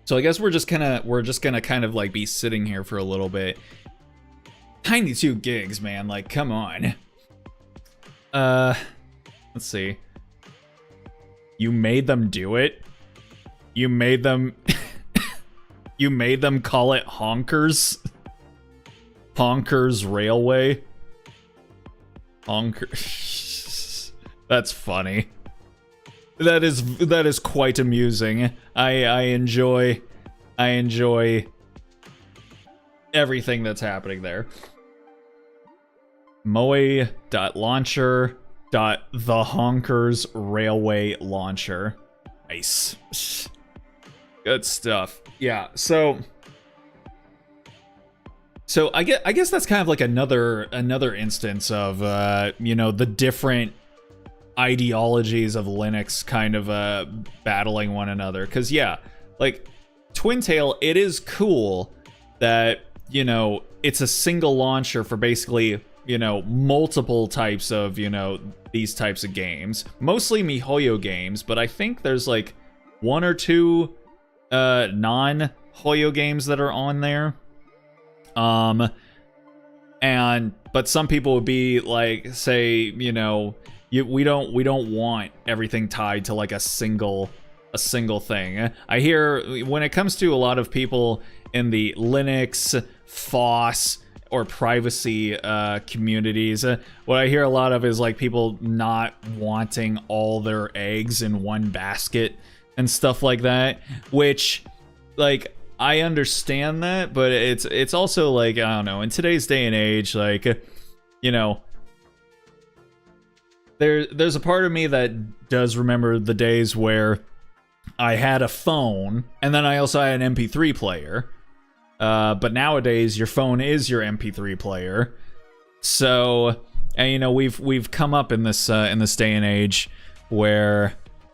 So I guess we're just gonna kind of like be sitting here for a little bit. 92 gigs, man, like, come on. Let's see. You made them do it? You made them you made them call it Honkers? Honkers Railway? Honkers. That's funny. That is quite amusing. I enjoy everything that's happening there. Moe.launcher.thehonkers railway launcher. Nice. Good stuff. Yeah, so I guess that's kind of like another instance of the different ideologies of Linux kind of battling one another. Because yeah, like Twintail, it is cool that it's a single launcher for basically multiple types of these types of games, mostly Mihoyo games, but I think there's like one or two non-Hoyo games that are on there. But some people would be like, say, we don't want everything tied to like a single thing. I hear when it comes to a lot of people in the Linux, FOSS, or privacy communities, what I hear a lot of is like people not wanting all their eggs in one basket and stuff like that, which like I understand that, but it's also like, I don't know, in today's day and age, like, there's a part of me that does remember the days where I had a phone and then I also had an MP3 player. But nowadays your phone is your MP3 player. So, and we've come up in this day and age where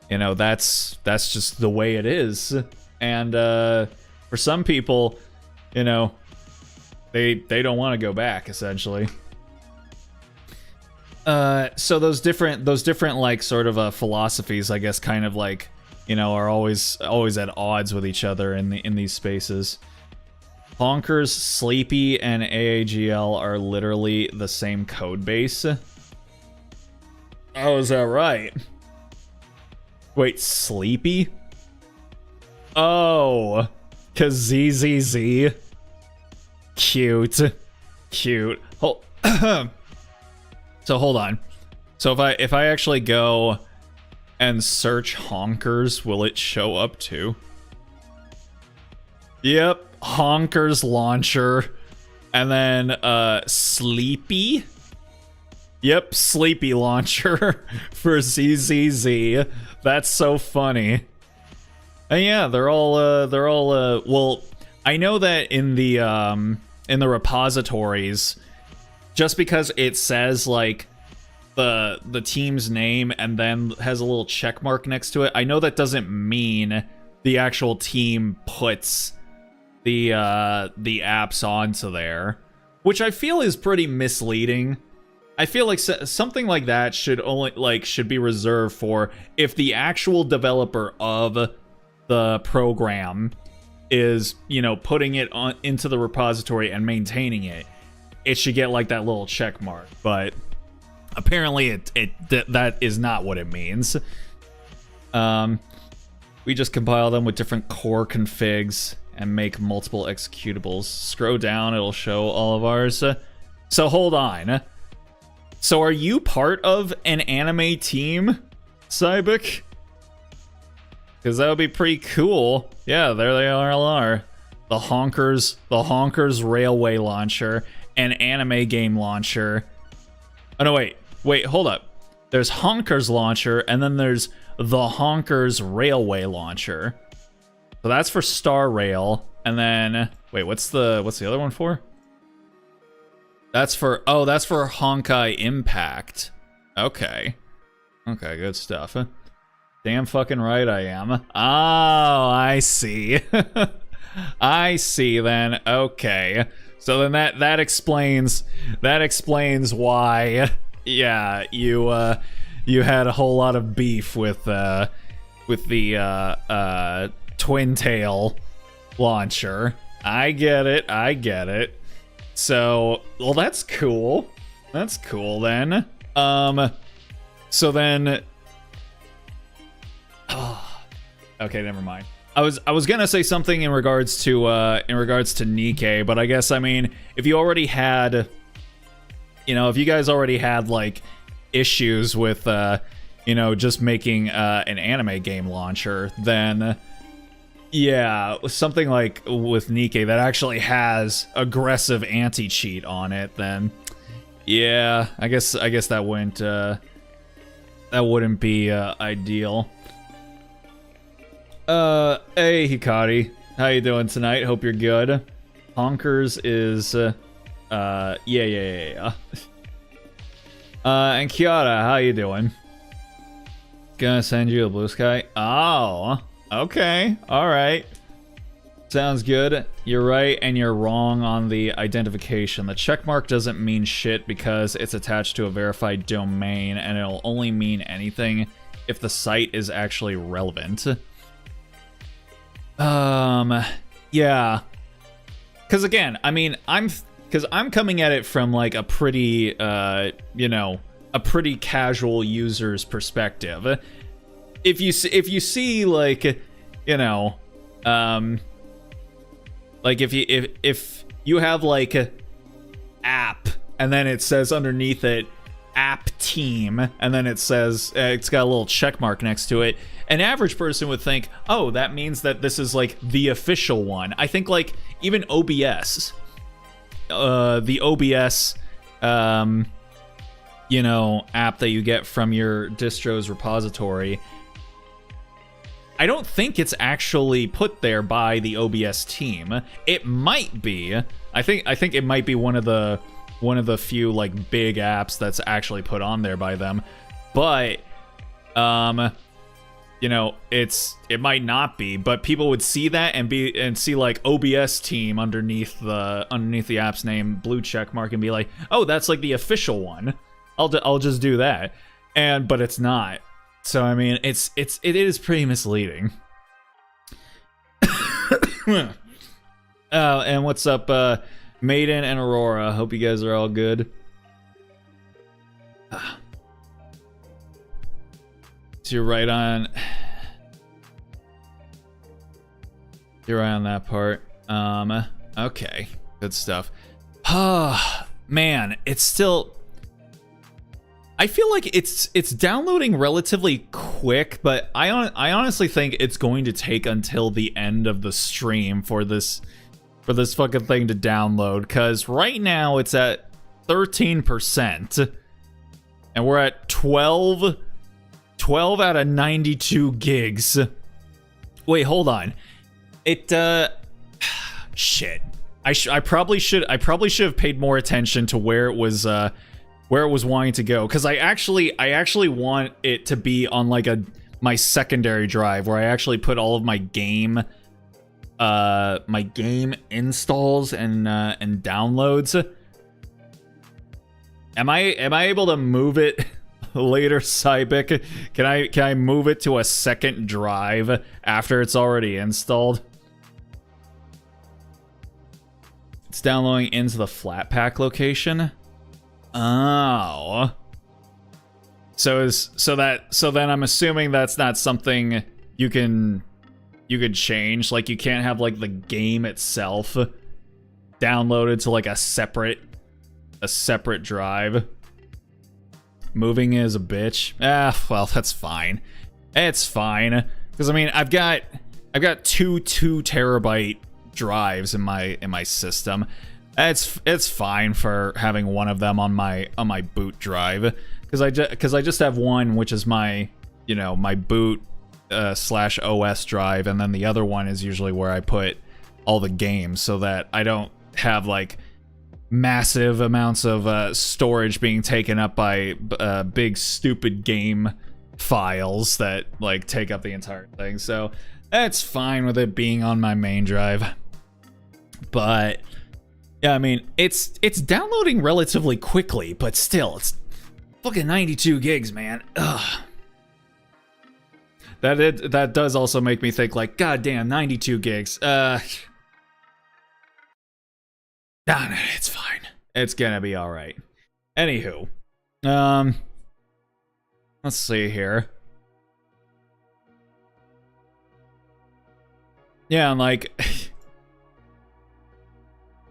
that's just the way it is. And for some people, they don't want to go back, essentially. So those different like sort of philosophies, I guess, kind of like are always at odds with each other in these spaces. Honkers, Sleepy, and AAGL are literally the same code base. Oh, is that right? Wait, Sleepy? Oh, cause ZZZ. Cute. So hold on. So if I actually go and search Honkers, will it show up too? Yep. Honkers launcher, and then Sleepy. Yep, Sleepy launcher for ZZZ. That's so funny. And yeah, they're all well, I know that in the repositories, just because it says like the team's name and then has a little check mark next to it, I know that doesn't mean the actual team puts the apps onto there, which I feel is pretty misleading. I feel like something like that should be reserved for if the actual developer of the program is, putting it on into the repository and maintaining it. It should get like that little check mark, but apparently that is not what it means. We just compile them with different core configs and make multiple executables. Scroll down, it'll show all of ours. So hold on. So are you part of an anime team, Cybik? Because that would be pretty cool. Yeah, there they all are. The Honkers Railway Launcher, and Anime Game Launcher. Oh no, wait, hold up. There's Honkers Launcher, and then there's the Honkers Railway Launcher. So that's for Star Rail, and then wait, what's the other one for? That's for Honkai Impact. Okay, good stuff. Damn fucking right I am. Oh, I see. I see then. Okay, so then that explains why. Yeah, you had a whole lot of beef with the Twin Tail launcher. I get it. So, well, that's cool. That's cool then. So then, okay, never mind. I was gonna say something in regards to Nikkei, but I guess, I mean, if you already had, if you guys already had like issues with just making an anime game launcher, then yeah, something like with Nikkei that actually has aggressive anti-cheat on it, then yeah, I guess that wouldn't be ideal. Hey Hikari, how you doing tonight? Hope you're good. Honkers is, yeah. And Kiara, how you doing? Gonna send you a blue sky. Oh, okay, all right. Sounds good. You're right and you're wrong on the identification. The checkmark doesn't mean shit because it's attached to a verified domain, and it'll only mean anything if the site is actually relevant. Yeah. Because again, I mean, I'm coming at it from like a pretty, you know, a pretty casual user's perspective. If you see like, you know, like if you have like a app and then it says underneath it app team and then it says it's got a little check mark next to it, an average person would think, oh, that means that this is like the official one. I think like even OBS, the OBS, you know, app that you get from your distro's repository, I don't think it's actually put there by the OBS team. It might be. I think it might be one of the few like big apps that's actually put on there by them. But you know, it might not be, but people would see that and see like OBS team underneath the app's name, blue check mark, and be like, "Oh, that's like the official one. I'll just do that." But it's not. So I mean, it is pretty misleading. And what's up, Maiden and Aurora? Hope you guys are all good. So you're right on. You're right on that part. Okay, good stuff. Man, it's still. I feel like it's downloading relatively quick, but I honestly think it's going to take until the end of the stream for this fucking thing to download, because right now it's at 13%, and we're at 12 out of 92 gigs. Wait, hold on. Shit. I probably should have paid more attention to where it was wanting to go, because I actually want it to be on like my secondary drive where I actually put all of my game installs and downloads. Am I able to move it later, Cybic? Can I move it to a second drive after it's already installed? It's downloading into the Flatpak location. Oh. So then I'm assuming that's not something you could change. Like you can't have like the game itself downloaded to like a separate drive. Moving is a bitch. Well, that's fine. It's fine. Because I mean, I've got 2 terabyte drives in my system. It's fine for having one of them on my boot drive, because I just have one, which is my, you know, my boot / OS drive, and then the other one is usually where I put all the games, so that I don't have like massive amounts of storage being taken up by big stupid game files that like take up the entire thing. So that's fine with it being on my main drive. But yeah, I mean, it's downloading relatively quickly, but still, it's fucking 92 gigs, man. Ugh. That does also make me think, like, goddamn, 92 gigs. Nah, it's fine. It's gonna be all right. Anywho, let's see here. Yeah, I'm like.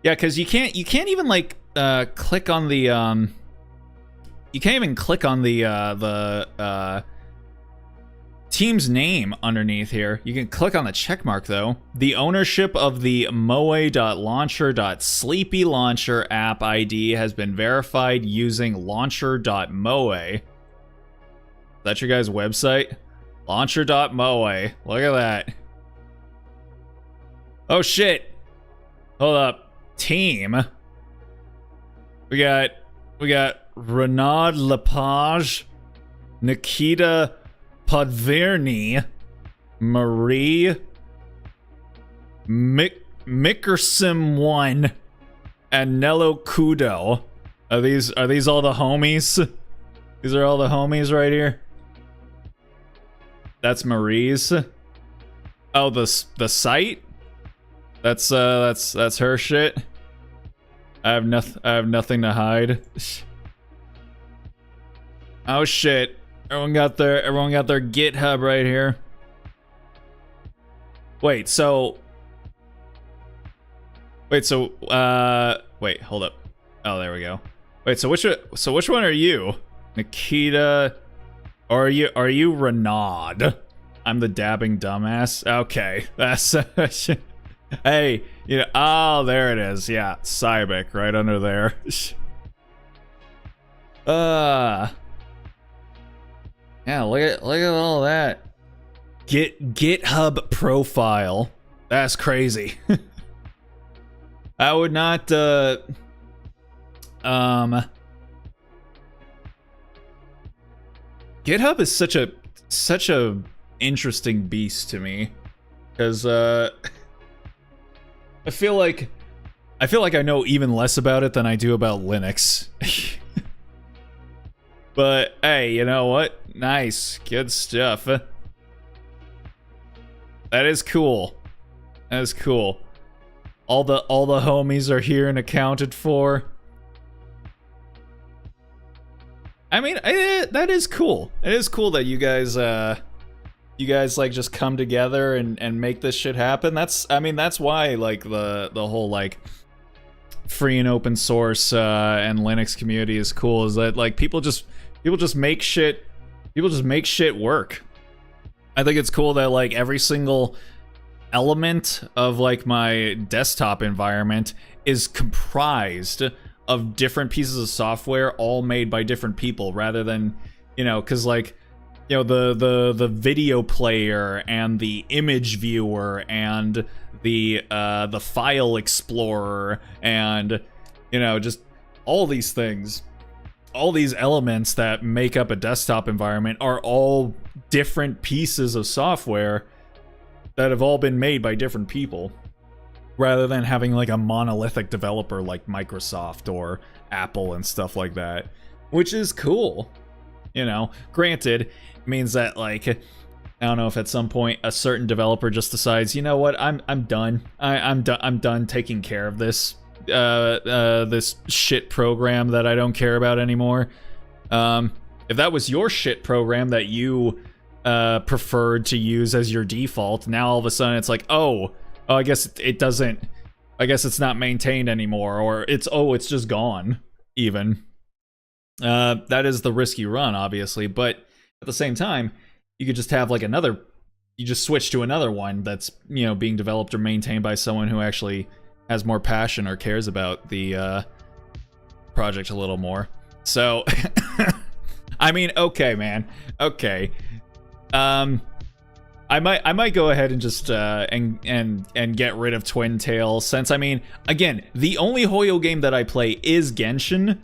Yeah, because you can't even like click on the you can't even click on the team's name underneath here. You can click on the checkmark though. The ownership of the moe.launcher.sleepy launcher app ID has been verified using launcher.moe. Is that your guys' website? Launcher.moe. Look at that. Oh shit. Hold up. Team. We got Renaud Lepage, Nikita Podverny, Marie Mickerson 1, and Nello Kudo. Are these all the homies? These are all the homies right here. That's Marie's. Oh, the site? That's her shit. I have nothing to hide. Oh shit. Everyone got their GitHub right here. Wait, hold up. Oh, there we go. Wait, so which one are you? Nikita, or are you Renaud? I'm the dabbing dumbass. Okay, that's hey, you know, oh, there it is. Yeah, Cybic right under there. Yeah, look at all that. GitHub profile. That's crazy. I would not GitHub is such a interesting beast to me, because I feel like I know even less about it than I do about Linux. But hey, you know what? Nice, good stuff. That is cool. That is cool. All the homies are here and accounted for. I mean, that is cool. It is cool that you guys like just come together and make this shit happen. That's why like the whole like free and open source and Linux community is cool, is that like people just make shit work. I think it's cool that like every single element of like my desktop environment is comprised of different pieces of software all made by different people, rather than, you know, because like, you know, the video player and the image viewer and the file explorer and, you know, just all these things, all these elements that make up a desktop environment are all different pieces of software that have all been made by different people, rather than having like a monolithic developer like Microsoft or Apple and stuff like that, which is cool. You know, granted, it means that like, I don't know if at some point a certain developer just decides, you know what, I'm done. I'm done taking care of this this shit program that I don't care about anymore. If that was your shit program that you preferred to use as your default, now all of a sudden it's like, oh, I guess it doesn't, I guess it's not maintained anymore, or it's just gone even. That is the risk you run, obviously, but at the same time, you could just have like you just switch to another one that's, you know, being developed or maintained by someone who actually has more passion or cares about the project a little more. So, I mean, okay, man, okay. I might go ahead and just and get rid of Twin Tail, since, I mean, again, the only Hoyo game that I play is Genshin.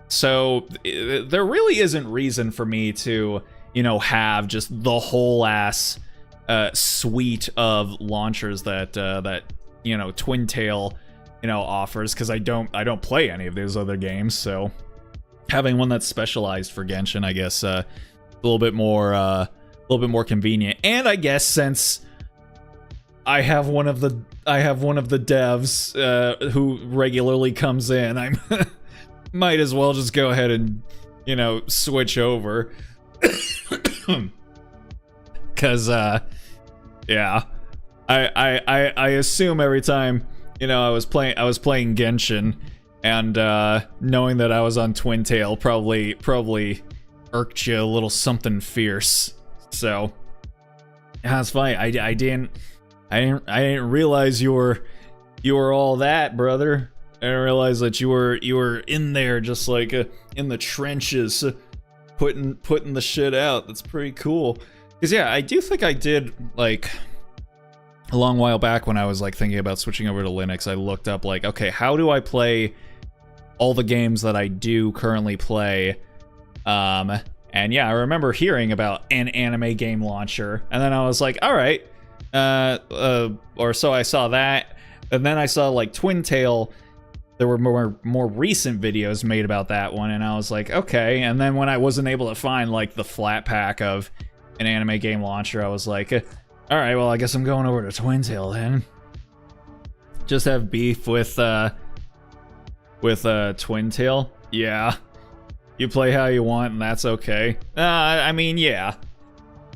So there really isn't reason for me to, you know, have just the whole ass suite of launchers that you know, Twin Tail, you know, offers, because I don't play any of those other games. So having one that's specialized for Genshin, I guess, a little bit more convenient. And I guess since I have one of the devs who regularly comes in, I might as well just go ahead and, you know, switch over. Cause yeah, I assume every time, you know, I was playing Genshin, and knowing that I was on Twin Tail probably irked you a little something fierce. So that's funny. I didn't realize you were all that, brother. I didn't realize that you were in there, just like in the trenches, putting the shit out. That's pretty cool. Cause yeah, I do think I did like a long while back when I was like thinking about switching over to Linux, I looked up like, okay, how do I play all the games that I do currently play? And yeah, I remember hearing about an anime game launcher, and then I was like, all right, or so I saw that, and then I saw like Twin Tail. There were more recent videos made about that one, and I was like, okay. And then when I wasn't able to find like the flat pack of an anime game launcher, I was like, all right, well, I guess I'm going over to Twin Tail then. Just have beef with Twin Tail? Yeah. You play how you want, and that's okay. I mean, yeah.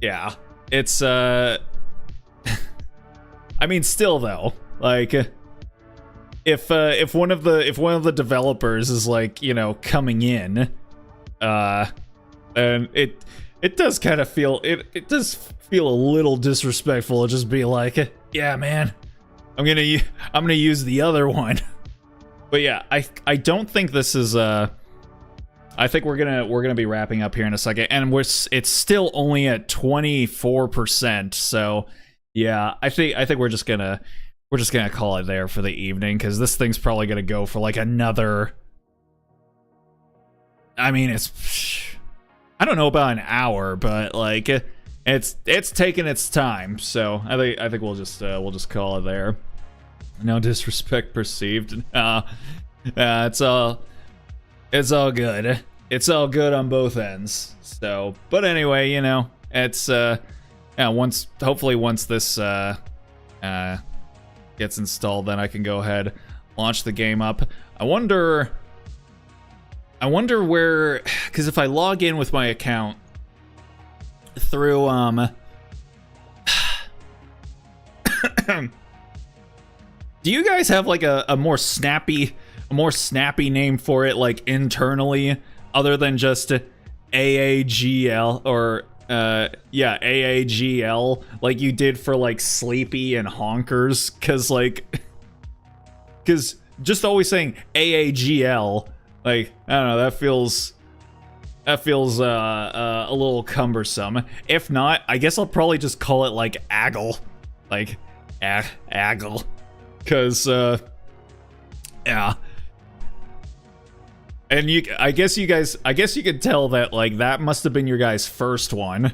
Yeah. It's, I mean, still, though. Like, if one of the developers is, like, you know, coming in, and it does kind of feel, it does feel a little disrespectful to just be like, yeah, man, I'm gonna use the other one. But yeah, I don't think this is, I think we're gonna be wrapping up here in a second, and it's still only at 24%. So yeah, I think we're just gonna call it there for the evening, because this thing's probably gonna go for like another. I mean, I don't know about an hour, but like it's taking its time. So I think we'll just call it there. No disrespect perceived. It's all good. It's all good on both ends. So, but anyway, you know, it's yeah, hopefully once this gets installed, then I can go ahead, launch the game up. I wonder where, because if I log in with my account through do you guys have like a more snappy name for it, like internally, other than just AAGL or yeah, AAGL, like you did for like Sleepy and Honkers? Cause just always saying AAGL, like, I don't know, that feels a little cumbersome. If not, I guess I'll probably just call it like Aggle, like Aggle, cause yeah. And I guess you could tell that like that must have been your guys' first one,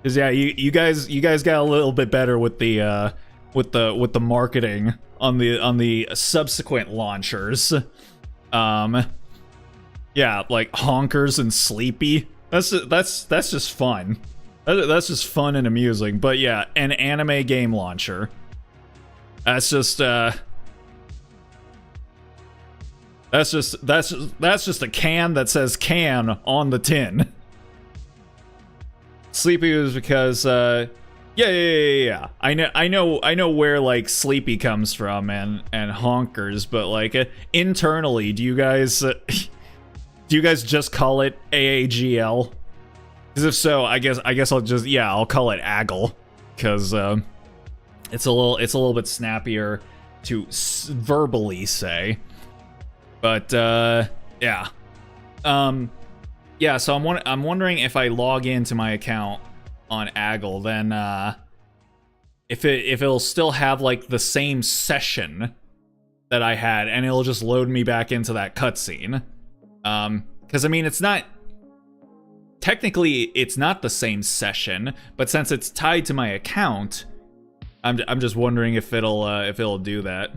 cause yeah, you guys got a little bit better with the marketing on the subsequent launchers. Yeah, like Honkers and Sleepy. That's just fun. That's just fun and amusing. But yeah, an anime game launcher. That's just a can that says can on the tin. Sleepy was because yeah. I know where like Sleepy comes from and Honkers, but like internally, do you guys just call it AAGL? Because if so, I guess I'll call it Aggle, because it's a little bit snappier to verbally say. But yeah, yeah. So I'm wondering if I log into my account on Aggle, then if it'll still have like the same session that I had, and it'll just load me back into that cutscene. Because I mean, it's not technically the same session, but since it's tied to my account, I'm just wondering if it'll do that.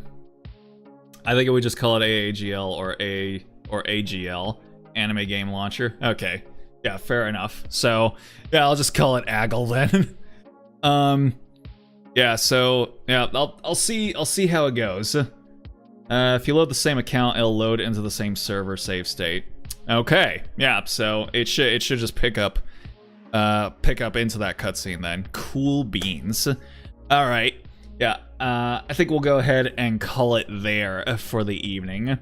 I think it would just call it AAGL or AGL, Anime Game Launcher. Okay, yeah, fair enough. So yeah, I'll just call it Aggle then. Yeah. So yeah, I'll see how it goes. If you load the same account, it'll load into the same server save state. Okay, yeah. So it should just pick up into that cutscene then. Cool beans. All right. Yeah. I think we'll go ahead and call it there for the evening.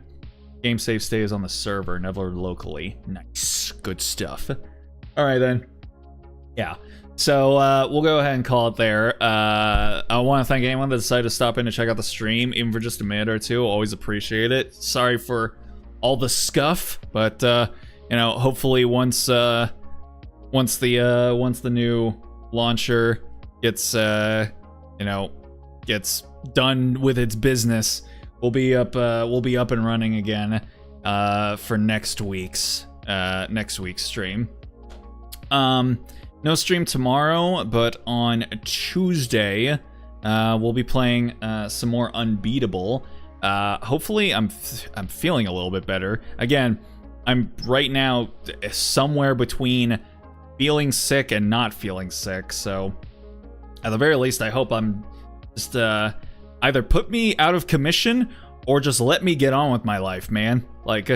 Game save stays on the server, never locally. Nice. Good stuff. All right, then. Yeah. So we'll go ahead and call it there. I want to thank anyone that decided to stop in to check out the stream, even for just a minute or two. Always appreciate it. Sorry for all the scuff, but you know, hopefully once the new launcher gets you know, gets done with its business, we'll be up and running again for next week's stream. No stream tomorrow, but on Tuesday we'll be playing some more Unbeatable. Hopefully I'm feeling a little bit better. Again, I'm right now somewhere between feeling sick and not feeling sick, so at the very least I hope I'm just either put me out of commission or just let me get on with my life, man. Like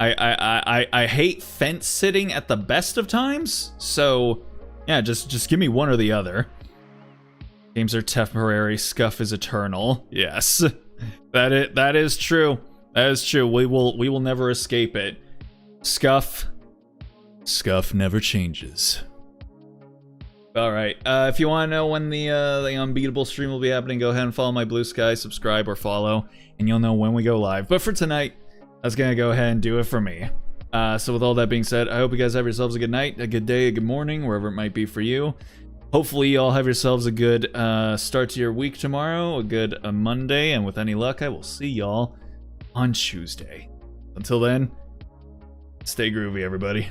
I hate fence sitting at the best of times, so yeah, just give me one or the other. Games are temporary, scuff is eternal. Yes. That is true. That is true. We will never escape it. Scuff never changes. All right. If you want to know when the Unbeatable stream will be happening, go ahead and follow my Blue Sky, subscribe or follow, and you'll know when we go live. But for tonight, that's gonna go ahead and do it for me. So with all that being said, I hope you guys have yourselves a good night, a good day, a good morning, wherever it might be for you. Hopefully you all have yourselves a good start to your week tomorrow, a good Monday, and with any luck, I will see y'all on Tuesday. Until then, stay groovy, everybody.